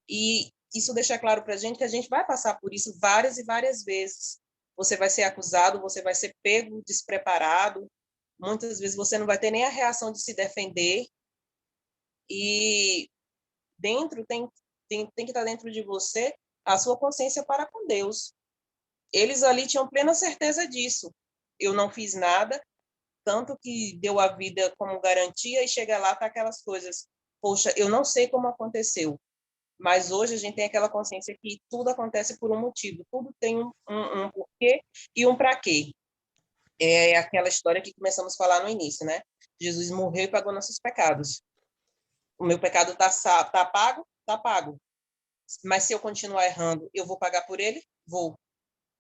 E isso deixa claro para a gente que a gente vai passar por isso várias e várias vezes. Você vai ser acusado, você vai ser pego despreparado, muitas vezes você não vai ter nem a reação de se defender, e dentro tem que estar dentro de você a sua consciência para com Deus. Eles ali tinham plena certeza disso. Eu não fiz nada, tanto que deu a vida como garantia, e chega lá, tá aquelas coisas. Poxa, eu não sei como aconteceu, mas hoje a gente tem aquela consciência que tudo acontece por um motivo, tudo tem um porquê e um para quê. É aquela história que começamos a falar no início, né? Jesus morreu e pagou nossos pecados. O meu pecado tá pago? Tá pago. Mas se eu continuar errando, eu vou pagar por ele? Vou.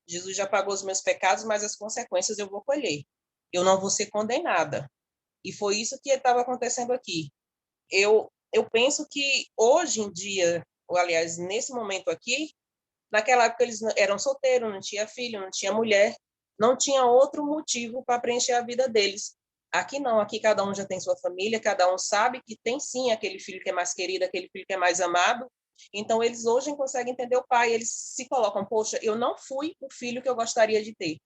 Jesus já pagou os meus pecados, mas as consequências eu vou colher. Eu não vou ser condenada. E foi isso que estava acontecendo aqui. Eu penso que hoje em dia, ou aliás, nesse momento aqui, naquela época eles eram solteiros, não tinha filho, não tinha mulher, não tinha outro motivo para preencher a vida deles. Aqui não, aqui cada um já tem sua família, cada um sabe que tem sim aquele filho que é mais querido, aquele filho que é mais amado. Então eles hoje conseguem entender o pai, eles se colocam, poxa, eu não fui o filho que eu gostaria de ter.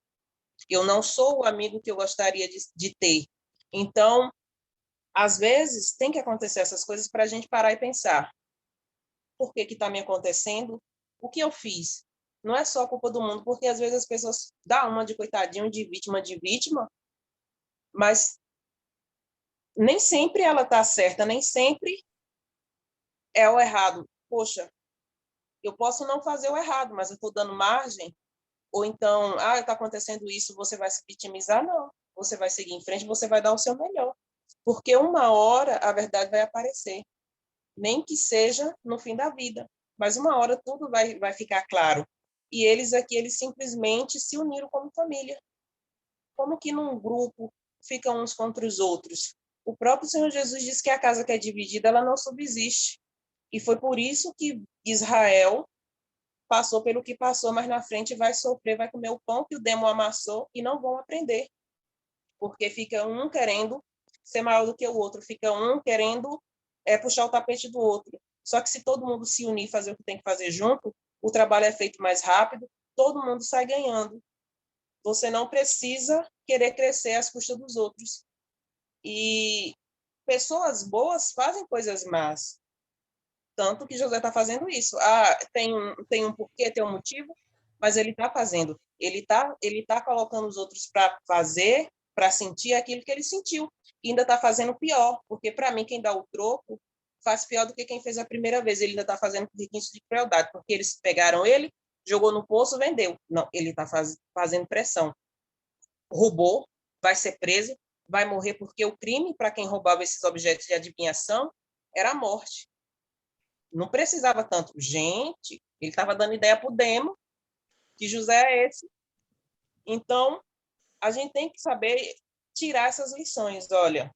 Eu não sou o amigo que eu gostaria de ter. Então, às vezes, tem que acontecer essas coisas para a gente parar e pensar. Por que está me acontecendo? O que eu fiz? Não é só culpa do mundo, porque às vezes as pessoas dão uma de coitadinho, de vítima, mas nem sempre ela está certa, nem sempre é o errado. Poxa, eu posso não fazer o errado, mas eu estou dando margem. Ou então, está acontecendo isso, você vai se vitimizar? Não. Você vai seguir em frente, você vai dar o seu melhor. Porque uma hora a verdade vai aparecer. Nem que seja no fim da vida. Mas uma hora tudo vai ficar claro. E eles aqui, eles simplesmente se uniram como família. Como que num grupo ficam uns contra os outros? O próprio Senhor Jesus disse que a casa que é dividida, ela não subsiste. E foi por isso que Israel passou pelo que passou, mas na frente vai sofrer, vai comer o pão que o demo amassou e não vão aprender. Porque fica um querendo ser maior do que o outro, fica um querendo puxar o tapete do outro. Só que se todo mundo se unir e fazer o que tem que fazer junto, o trabalho é feito mais rápido, todo mundo sai ganhando. Você não precisa querer crescer às custas dos outros. E pessoas boas fazem coisas más. Tanto que José está fazendo isso. Tem um porquê, tem um motivo, mas ele está fazendo. Ele tá colocando os outros para fazer, para sentir aquilo que ele sentiu. E ainda está fazendo pior, porque para mim quem dá o troco faz pior do que quem fez a primeira vez. Ele ainda está fazendo requinte de crueldade, porque eles pegaram ele, jogou no poço, vendeu. Não, ele está fazendo pressão. Roubou, vai ser preso, vai morrer, porque o crime para quem roubava esses objetos de adivinhação era a morte. Não precisava tanto. Gente, ele estava dando ideia para o demo, que José é esse. Então, a gente tem que saber tirar essas lições. Olha,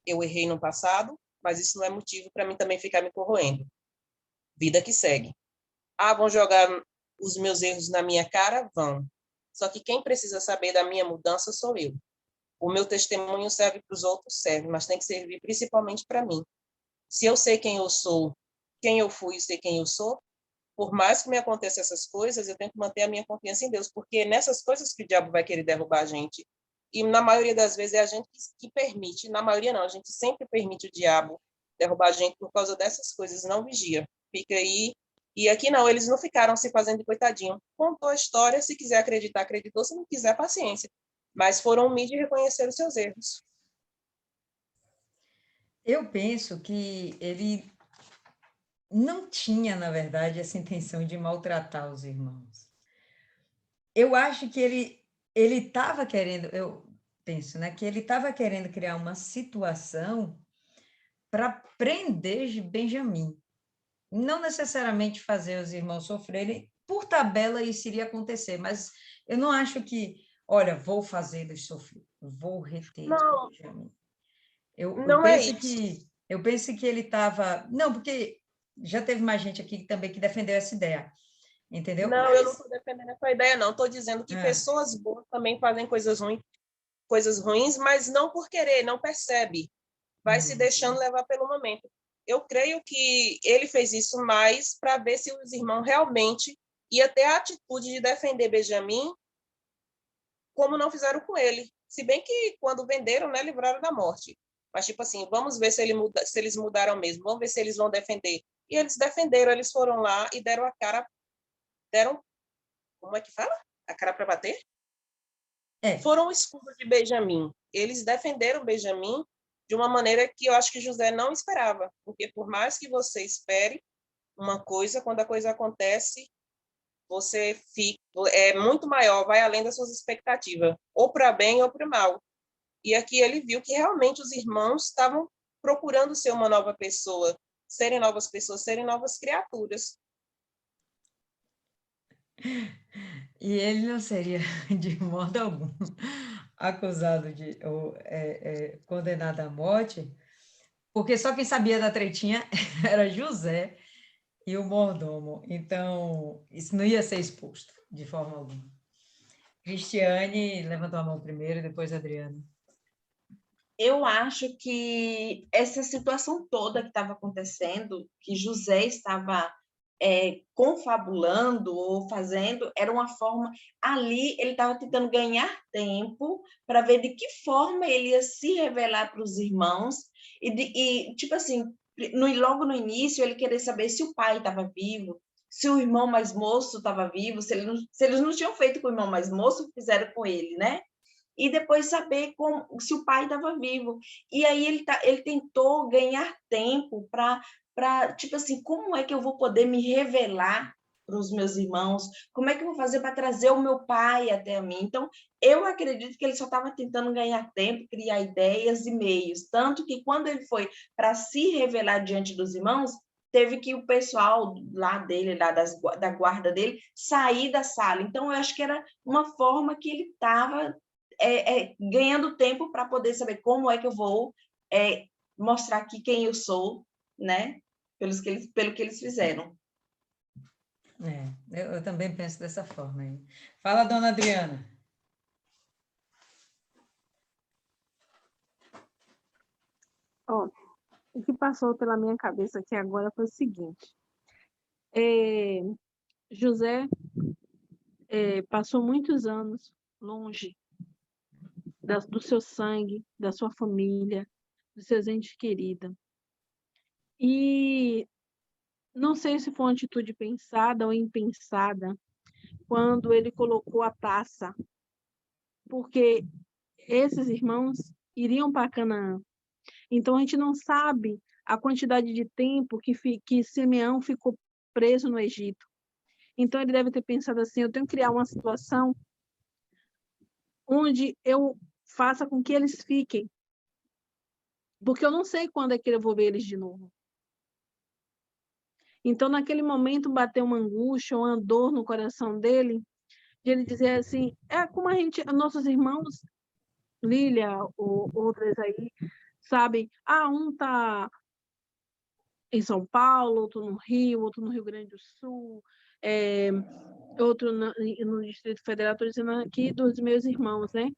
eu errei no passado, mas isso não é motivo para mim também ficar me corroendo. Vida que segue. Ah, vão jogar os meus erros na minha cara? Vão. Só que quem precisa saber da minha mudança sou eu. O meu testemunho serve para os outros, serve, mas tem que servir principalmente para mim. Se eu sei quem eu sou, quem eu fui e sei quem eu sou, por mais que me aconteçam essas coisas, eu tenho que manter a minha confiança em Deus, porque é nessas coisas que o diabo vai querer derrubar a gente. E na maioria das vezes é a gente que permite, na maioria não, a gente sempre permite o diabo derrubar a gente por causa dessas coisas, não vigia. Fica aí. E aqui não, eles não ficaram se fazendo de coitadinho. Contou a história, se quiser acreditar, acreditou, se não quiser, paciência. Mas foram humildes e reconheceram os seus erros. Eu penso que ele não tinha, na verdade, essa intenção de maltratar os irmãos. Eu acho que ele estava querendo, eu penso, né, que ele estava querendo criar uma situação para prender Benjamim. Não necessariamente fazer os irmãos sofrerem, por tabela isso iria acontecer, mas eu não acho que, olha, vou fazê-los sofrer, vou reter Não, Benjamim. Eu não é penso isso. que ele estava... Não, porque já teve mais gente aqui também que defendeu essa ideia, entendeu? Não, eu não Mas... estou defendendo essa ideia, não. Estou dizendo que É, pessoas boas também fazem coisas ruins, mas não por querer, não percebe. Vai se deixando uhum. levar pelo momento. Eu creio que ele fez isso mais para ver se os irmãos realmente ia ter a atitude de defender Benjamim, como não fizeram com ele. Se bem que quando venderam, né, livraram da morte. Mas tipo assim, vamos ver se se eles mudaram mesmo, vamos ver se eles vão defender. E eles defenderam, eles foram lá e deram a cara, deram, como é que fala? A cara para bater? É, Foram o escudo de Benjamim. Eles defenderam Benjamim de uma maneira que eu acho que José não esperava, porque por mais que você espere uma coisa, quando a coisa acontece, você fica é muito maior, vai além das suas expectativas, ou para bem ou para mal. E aqui ele viu que realmente os irmãos estavam procurando ser uma nova pessoa, serem novas criaturas. e ele não seria de modo algum acusado de ou condenado à morte, porque só quem sabia da tretinha era José e o mordomo. Então, isso não ia ser exposto de forma alguma. Cristiane levantou a mão primeiro, depois Adriana. Eu acho que essa situação toda que estava acontecendo, que José estava confabulando ou fazendo, era uma forma. Ali ele estava tentando ganhar tempo para ver de que forma ele ia se revelar para os irmãos e tipo assim, logo no início ele queria saber se o pai estava vivo, se o irmão mais moço estava vivo, se eles não tinham feito com o irmão mais moço, fizeram com ele, né? E depois saber se o pai estava vivo. E aí ele tentou ganhar tempo para, tipo assim, como é que eu vou poder me revelar para os meus irmãos? Como é que eu vou fazer para trazer o meu pai até mim? Então, eu acredito que ele só estava tentando ganhar tempo, criar ideias e meios. Tanto que quando ele foi para se revelar diante dos irmãos, teve que o pessoal lá dele, da guarda dele, sair da sala. Então, eu acho que era uma forma que ele estava ganhando tempo para poder saber como é que eu vou mostrar aqui quem eu sou, né? Pelo que eles fizeram. Eu também penso dessa forma. Aí. Fala, dona Adriana. Ó, o que passou pela minha cabeça aqui agora foi o seguinte. José passou muitos anos longe do seu sangue, da sua família, dos seus entes queridos. E não sei se foi uma atitude pensada ou impensada quando ele colocou a taça, porque esses irmãos iriam para Canaã. Então, a gente não sabe a quantidade de tempo que Simeão ficou preso no Egito. Então, ele deve ter pensado assim, eu tenho que criar uma situação onde eu faça com que eles fiquem, porque eu não sei quando é que eu vou ver eles de novo. Então, naquele momento, bateu uma angústia, uma dor no coração dele, de ele dizer assim, como nossos irmãos, Lília, ou outras aí, sabem, um está em São Paulo, outro no Rio, outro no Rio Grande do Sul, outro no Distrito Federal, estou dizendo aqui dos meus irmãos, né?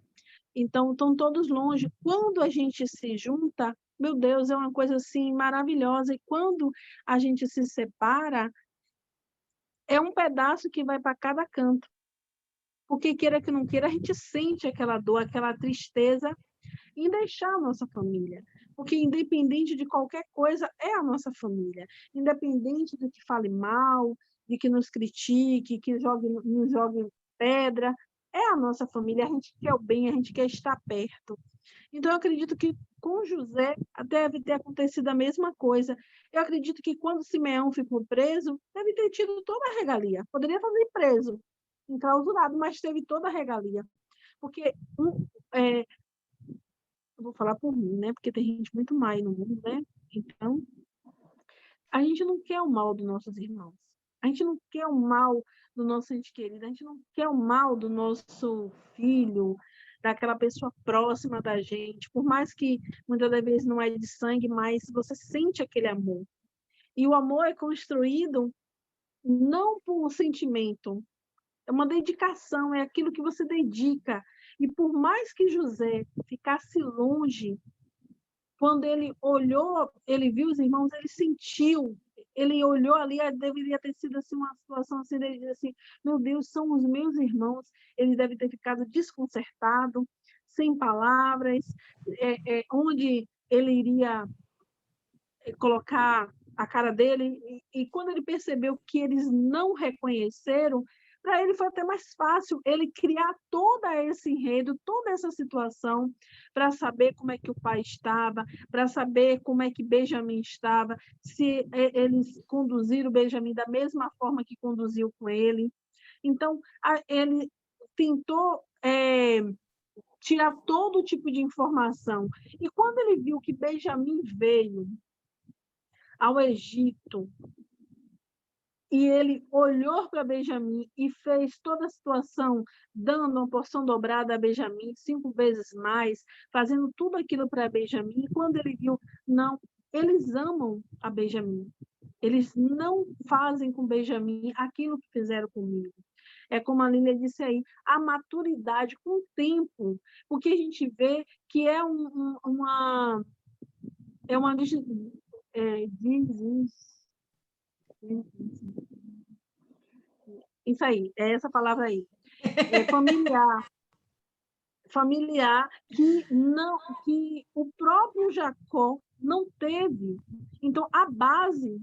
Então, estão todos longe. Quando a gente se junta, meu Deus, é uma coisa assim maravilhosa. E quando a gente se separa, é um pedaço que vai para cada canto. Porque, queira que não queira, a gente sente aquela dor, aquela tristeza em deixar a nossa família. Porque, independente de qualquer coisa, é a nossa família. Independente do que fale mal, de que nos critique, que nos jogue pedra, é a nossa família. A gente quer o bem, a gente quer estar perto. Então, eu acredito que com José deve ter acontecido a mesma coisa. Eu acredito que quando Simeão ficou preso, deve ter tido toda a regalia. Poderia estar preso, enclausurado, mas teve toda a regalia. Porque, eu vou falar por mim, né? Porque tem gente muito má aí no mundo, né? Então, a gente não quer o mal dos nossos irmãos. A gente não quer o mal do nosso ente querido. A gente não quer o mal do nosso filho, daquela pessoa próxima da gente. Por mais que muitas das vezes não é de sangue, mas você sente aquele amor. E o amor é construído não por um sentimento, é uma dedicação, é aquilo que você dedica. E por mais que José ficasse longe, quando ele olhou, ele viu os irmãos, ele sentiu, ele olhou ali, deveria ter sido assim, uma situação assim, ele diz assim, meu Deus, são os meus irmãos, ele deve ter ficado desconcertado, sem palavras, onde ele iria colocar a cara dele, e quando ele percebeu que eles não reconheceram, para ele foi até mais fácil ele criar todo esse enredo, toda essa situação, para saber como é que o pai estava, para saber como é que Benjamim estava, se eles conduziram Benjamim da mesma forma que conduziu com ele. Então, ele tentou tirar todo tipo de informação. E quando ele viu que Benjamim veio ao Egito, e ele olhou para Benjamim e fez toda a situação, dando uma porção dobrada a Benjamim, 5 vezes mais, fazendo tudo aquilo para Benjamim. E quando ele viu, não, eles amam a Benjamim. Eles não fazem com Benjamim aquilo que fizeram comigo. É como a Lília disse aí, a maturidade com o tempo, porque a gente vê que isso aí, é essa palavra aí. É familiar que o próprio Jacó não teve. Então, a base,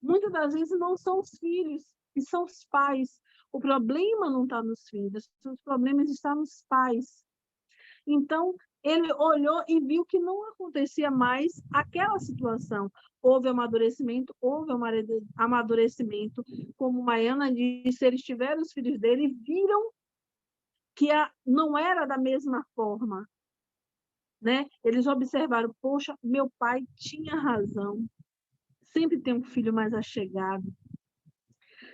muitas das vezes, não são os filhos, e são os pais. O problema não está nos filhos, os problemas estão nos pais. Então, ele olhou e viu que não acontecia mais aquela situação. Houve amadurecimento, como Maiana disse, eles tiveram os filhos dele e viram que não era da mesma forma. Né? Eles observaram, poxa, meu pai tinha razão. Sempre tem um filho mais achegado.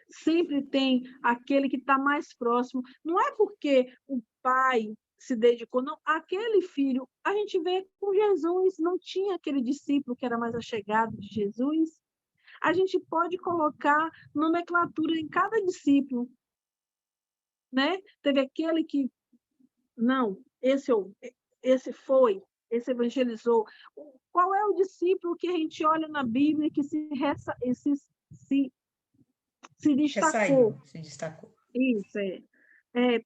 Sempre tem aquele que está mais próximo. Não é porque o pai se dedicou, não. Aquele filho, a gente vê com Jesus, não tinha aquele discípulo que era mais achegado de Jesus. A gente pode colocar nomenclatura em cada discípulo, né? Teve aquele que, não, esse evangelizou. Qual é o discípulo que a gente olha na Bíblia que se destacou? Se destacou. Isso,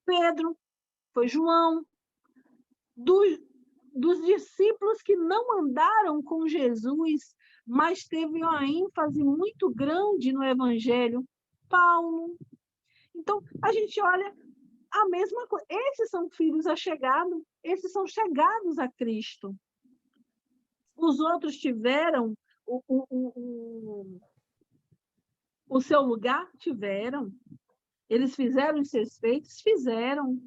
Pedro, foi João. Dos discípulos que não andaram com Jesus, mas teve uma ênfase muito grande no Evangelho, Paulo. Então, a gente olha a mesma coisa. Esses são filhos achegados, esses são chegados a Cristo. Os outros tiveram o seu lugar? Tiveram. Eles fizeram os seus feitos? Fizeram.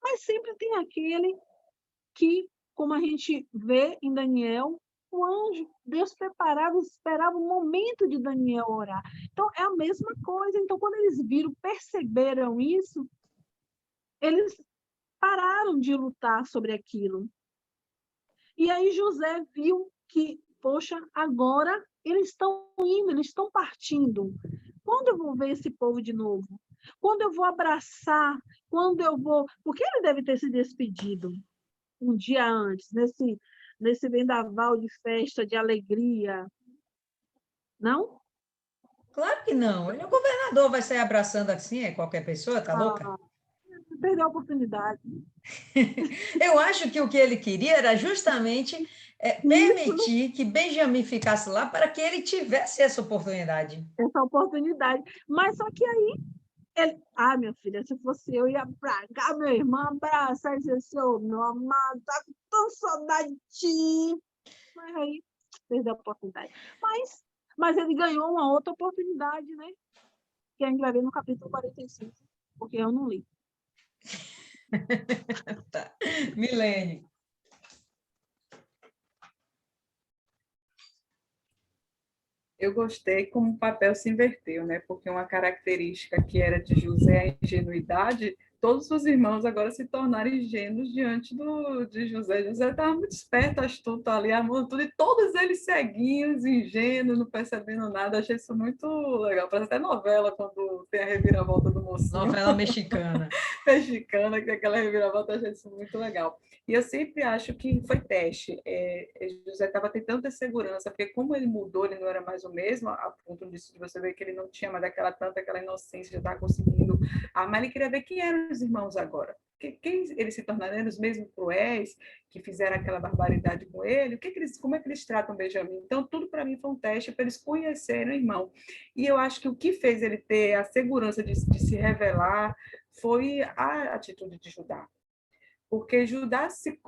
Mas sempre tem aquele que, como a gente vê em Daniel, o anjo, Deus preparava, esperava o momento de Daniel orar. Então, é a mesma coisa. Então, quando eles viram, perceberam isso, eles pararam de lutar sobre aquilo. E aí José viu que, poxa, agora eles estão indo, eles estão partindo. Quando eu vou ver esse povo de novo? Quando eu vou abraçar? Quando eu vou... Porque ele deve ter se despedido um dia antes, nesse vendaval de festa, de alegria. Não? Claro que não. Ele é o governador, vai sair abraçando assim, é qualquer pessoa, tá louca? Perdeu a oportunidade. Eu acho que o que ele queria era justamente permitir que Benjamin ficasse lá para que ele tivesse essa oportunidade. Essa oportunidade. Mas só que aí, ele, minha filha, se fosse eu, ia pra cá, meu irmão, abraçar esse seu meu amado, tá com tanta saudade de ti. Mas aí, perdeu a oportunidade. Mas ele ganhou uma outra oportunidade, né? Que a gente vai ver no capítulo 45, porque eu não li. Tá. Milene. Eu gostei como o papel se inverteu, né? Porque uma característica que era de José, a ingenuidade, todos os irmãos agora se tornaram ingênuos diante de José. José estava muito esperto, astuto ali, armando tudo, e todos eles ceguinhos, ingênuos, não percebendo nada. Achei isso muito legal. Parece até novela, quando tem a reviravolta do mocinho. Novela mexicana. Mexicana, que tem aquela reviravolta, achei isso muito legal. E eu sempre acho que foi teste. José estava tentando ter segurança, porque como ele mudou, ele não era mais o mesmo, a ponto disso de você ver que ele não tinha mais aquela inocência, já estava conseguindo armar, ele queria ver quem eram os irmãos agora. Quem eles se tornariam os mesmos cruéis que fizeram aquela barbaridade com ele? Como é que eles tratam Benjamin? Então, tudo para mim foi um teste para eles conhecerem o irmão. E eu acho que o que fez ele ter a segurança de se revelar foi a atitude de Judá. Porque Judá se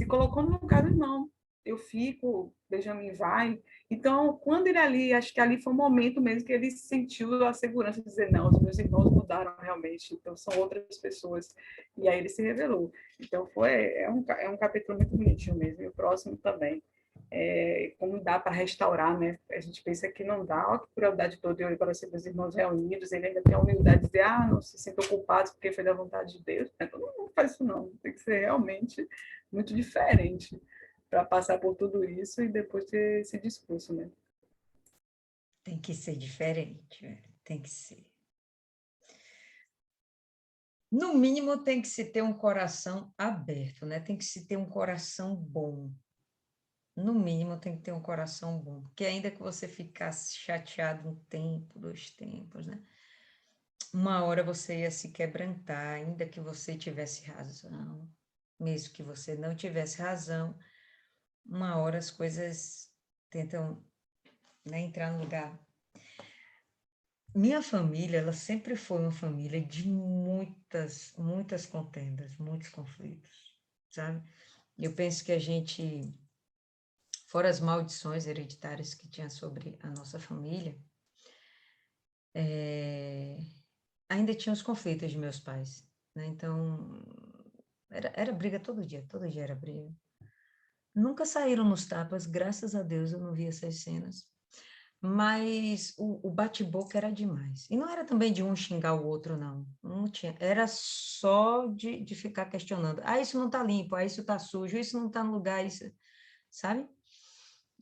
colocou no lugar do irmão. Eu fico, Benjamin vai. Então, quando ele ali, acho que ali foi um momento mesmo que ele sentiu a segurança de dizer, não, os meus irmãos mudaram realmente, então são outras pessoas. E aí ele se revelou. Então, é um capítulo muito bonitinho mesmo, e o próximo também. Como dá para restaurar, né? A gente pensa que não dá, olha que crueldade toda, eu para ser meus irmãos reunidos, ele ainda tem a humildade de dizer, não se sintam culpados porque foi da vontade de Deus. Todo mundo faz isso não, tem que ser realmente muito diferente para passar por tudo isso e depois ter esse discurso, né? Tem que ser diferente, velho. Tem que ser. No mínimo, tem que se ter um coração aberto, né? Tem que se ter um coração bom. No mínimo, tem que ter um coração bom. Porque ainda que você ficasse chateado um tempo, 2 tempos, né? Uma hora você ia se quebrantar, ainda que você tivesse razão. Mesmo que você não tivesse razão, uma hora as coisas tentam, né, entrar no lugar. Minha família, ela sempre foi uma família de muitas contendas, muitos conflitos, sabe? Eu penso que a gente, fora as maldições hereditárias que tinha sobre a nossa família, ainda tinha os conflitos de meus pais, né? Então, era briga todo dia era briga. Nunca saíram nos tapas, graças a Deus eu não vi essas cenas. Mas o bate-boca era demais. E não era também de um xingar o outro, não. Não tinha. Era só de ficar questionando. Isso não está limpo, isso está sujo, isso não está no lugar, isso... Sabe?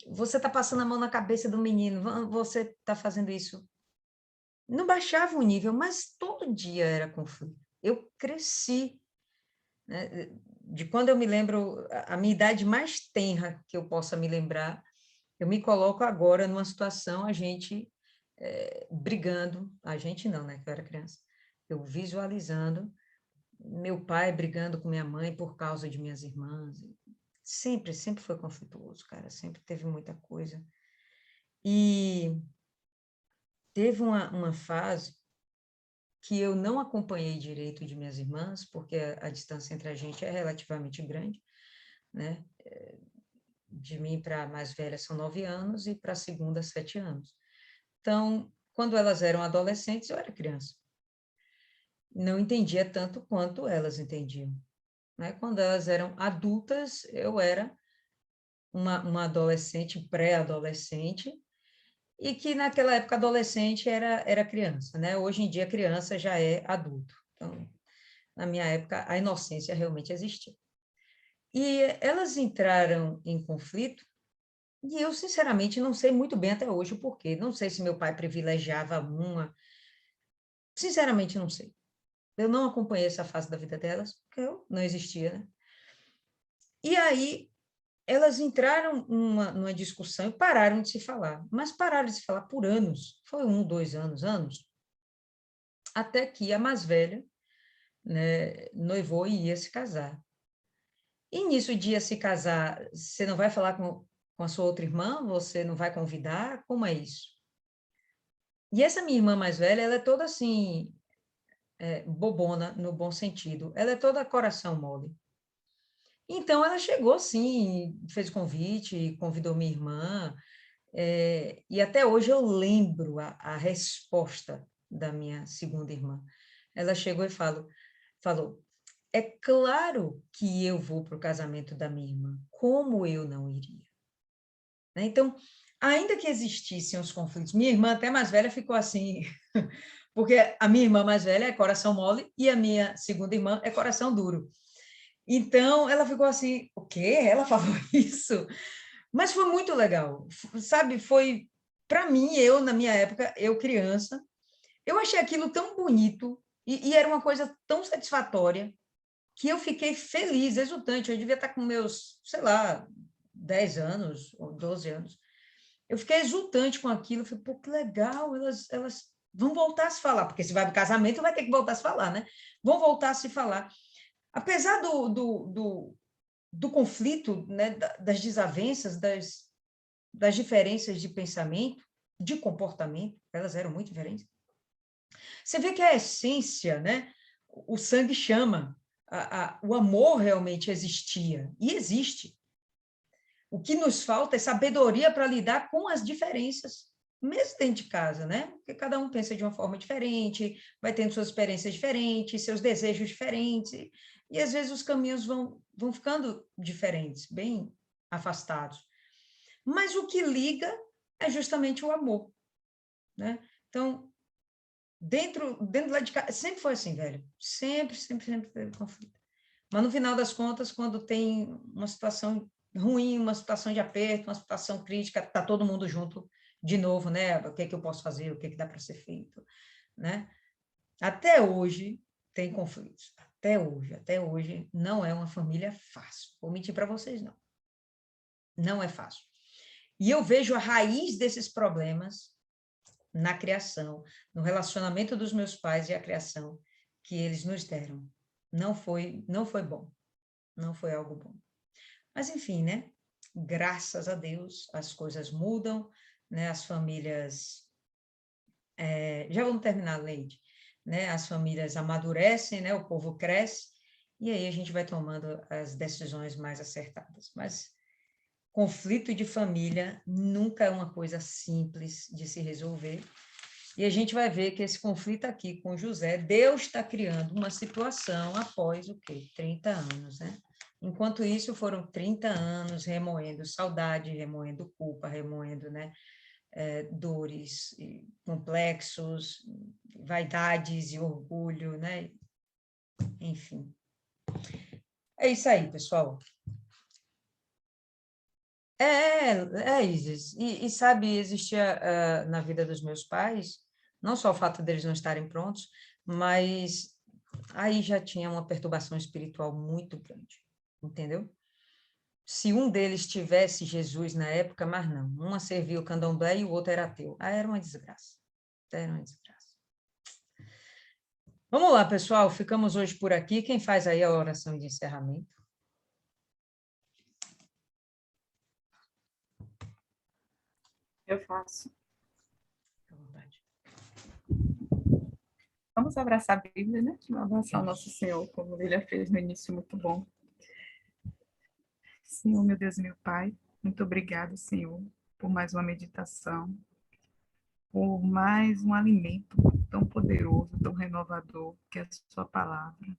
Você está passando a mão na cabeça do menino, você está fazendo isso. Não baixava o nível, mas todo dia era conflito. Eu cresci, né? De quando eu me lembro, a minha idade mais tenra que eu possa me lembrar, eu me coloco agora numa situação, a gente brigando, a gente não, né, que eu era criança, eu visualizando meu pai brigando com minha mãe por causa de minhas irmãs, sempre foi conflituoso, cara, sempre teve muita coisa. E teve uma fase que eu não acompanhei direito de minhas irmãs, porque a distância entre a gente é relativamente grande, né, de mim para a mais velha são 9 anos e para a segunda 7 anos. Então, quando elas eram adolescentes, eu era criança. Não entendia tanto quanto elas entendiam, né? Quando elas eram adultas, eu era uma adolescente, pré-adolescente, e que naquela época adolescente era criança, né? Hoje em dia criança já é adulto. Então, na minha época, a inocência realmente existia. E elas entraram em conflito, e eu, sinceramente, não sei muito bem até hoje o porquê. Não sei se meu pai privilegiava uma. Sinceramente, não sei. Eu não acompanhei essa fase da vida delas, porque eu não existia, né? E aí, elas entraram numa discussão e pararam de se falar. Mas pararam de se falar por anos. Foi 2 anos, até que a mais velha, né, noivou e ia se casar. E nisso de ia se casar, você não vai falar com a sua outra irmã? Você não vai convidar? Como é isso? E essa minha irmã mais velha, ela é toda assim, bobona, no bom sentido. Ela é toda coração mole. Então, ela chegou assim, fez o convite, convidou minha irmã, e até hoje eu lembro a resposta da minha segunda irmã. Ela chegou e falou, é claro que eu vou para o casamento da minha irmã, como eu não iria? Né? Então, ainda que existissem os conflitos, minha irmã até mais velha ficou assim, porque a minha irmã mais velha é coração mole e a minha segunda irmã é coração duro. Então, ela ficou assim, o quê? Ela falou isso? Mas foi muito legal, sabe? Foi, para mim, na minha época, eu criança, eu achei aquilo tão bonito e era uma coisa tão satisfatória que eu fiquei feliz, exultante. Eu devia estar com meus, sei lá, 10 anos ou 12 anos. Eu fiquei exultante com aquilo, falei, pô, que legal, elas vão voltar a se falar, porque se vai para o casamento, vai ter que voltar a se falar, né? Vão voltar a se falar. Apesar do conflito, né, das desavenças, das diferenças de pensamento, de comportamento, elas eram muito diferentes. Você vê que a essência, né, o sangue chama, o amor realmente existia, e existe. O que nos falta é sabedoria para lidar com as diferenças, mesmo dentro de casa, né? Porque cada um pensa de uma forma diferente, vai tendo suas experiências diferentes, seus desejos diferentes, e às vezes os caminhos vão ficando diferentes, bem afastados. Mas o que liga é justamente o amor, né? Então, dentro lá de casa, sempre foi assim, velho. Sempre teve conflito. Mas no final das contas, quando tem uma situação ruim, uma situação de aperto, uma situação crítica, tá todo mundo junto de novo, né? O que é que eu posso fazer? O que é que dá para ser feito, né? Até hoje tem conflitos. Até hoje não é uma família fácil. Vou mentir para vocês, não. Não é fácil. E eu vejo a raiz desses problemas na criação, no relacionamento dos meus pais e a criação que eles nos deram. Não foi bom. Não foi algo bom. Mas, enfim, né? Graças a Deus, as coisas mudam, né? As famílias... já vamos terminar, Leide. Né? As famílias amadurecem, né? O povo cresce, e aí a gente vai tomando as decisões mais acertadas. Mas conflito de família nunca é uma coisa simples de se resolver. E a gente vai ver que esse conflito aqui com José, Deus está criando uma situação após o quê? 30 anos, né? Enquanto isso, foram 30 anos remoendo saudade, remoendo culpa, remoendo, né, dores, complexos, vaidades e orgulho, né? Enfim. É isso aí, pessoal. Isis. E sabe, existia na vida dos meus pais, não só o fato deles não estarem prontos, mas aí já tinha uma perturbação espiritual muito grande, entendeu? Se um deles tivesse Jesus na época, mas não. Uma servia o candomblé e o outro era ateu. Ah, era uma desgraça. Era uma desgraça. Vamos lá, pessoal. Ficamos hoje por aqui. Quem faz aí a oração de encerramento? Eu faço. Fique à vontade. Vamos abraçar a Bíblia, né? Abraçar o nosso Senhor, como ele fez no início, muito bom. Senhor, meu Deus e meu Pai, muito obrigado, Senhor, por mais uma meditação, por mais um alimento tão poderoso, tão renovador, que é a sua palavra,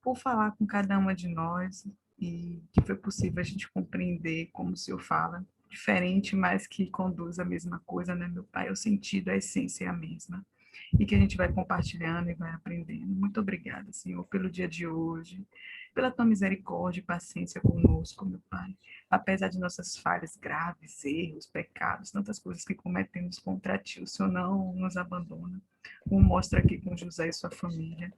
por falar com cada uma de nós, e que foi possível a gente compreender, como o Senhor fala, diferente, mas que conduz a mesma coisa, né, meu Pai? O sentido, a essência é a mesma. E que a gente vai compartilhando e vai aprendendo. Muito obrigada, Senhor, pelo dia de hoje, pela tua misericórdia e paciência conosco, meu Pai. Apesar de nossas falhas graves, erros, pecados, tantas coisas que cometemos contra ti, o Senhor não nos abandona. Como mostra aqui com José e sua família.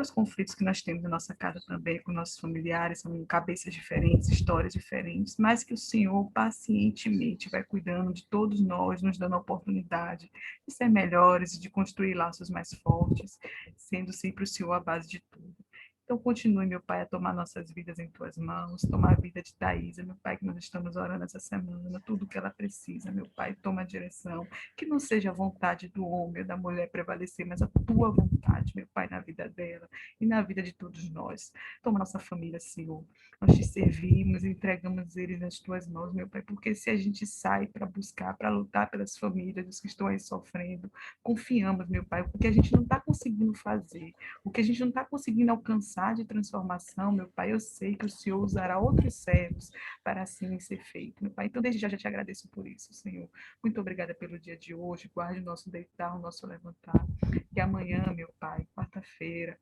Os conflitos que nós temos na nossa casa também, com nossos familiares, são cabeças diferentes, histórias diferentes, mas que o Senhor pacientemente vai cuidando de todos nós, nos dando a oportunidade de ser melhores, de construir laços mais fortes, sendo sempre o Senhor a base de tudo. Então, continue, meu Pai, a tomar nossas vidas em tuas mãos, tomar a vida de Thaisa, meu Pai, que nós estamos orando essa semana, tudo que ela precisa, meu Pai, toma a direção, que não seja a vontade do homem ou da mulher prevalecer, mas a tua vontade, meu Pai, na vida dela e na vida de todos nós. Toma nossa família, Senhor. Nós te servimos e entregamos eles nas tuas mãos, meu Pai, porque se a gente sai para buscar, para lutar pelas famílias, dos que estão aí sofrendo, confiamos, meu Pai, porque a gente não está conseguindo fazer, o que a gente não está conseguindo alcançar de transformação, meu Pai, eu sei que o Senhor usará outros servos para assim ser feito, meu Pai. Então, desde já te agradeço por isso, Senhor. Muito obrigada pelo dia de hoje. Guarde o nosso deitar, o nosso levantar. E amanhã, meu Pai, quarta-feira,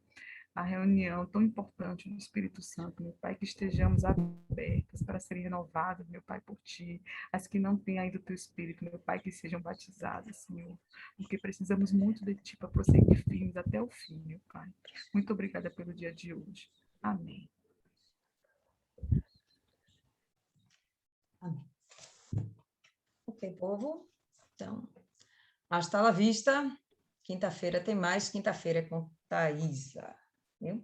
a reunião tão importante do Espírito Santo, meu Pai, que estejamos abertas para serem renovadas, meu Pai, por Ti. As que não têm ainda o Teu Espírito, meu Pai, que sejam batizadas, Senhor. Porque precisamos muito de Ti para prosseguir firmes até o fim, meu Pai. Muito obrigada pelo dia de hoje. Amém. Amém. Ok, povo. Então, hasta la vista. Quinta-feira tem mais. Quinta-feira é com Thaisa. Viu?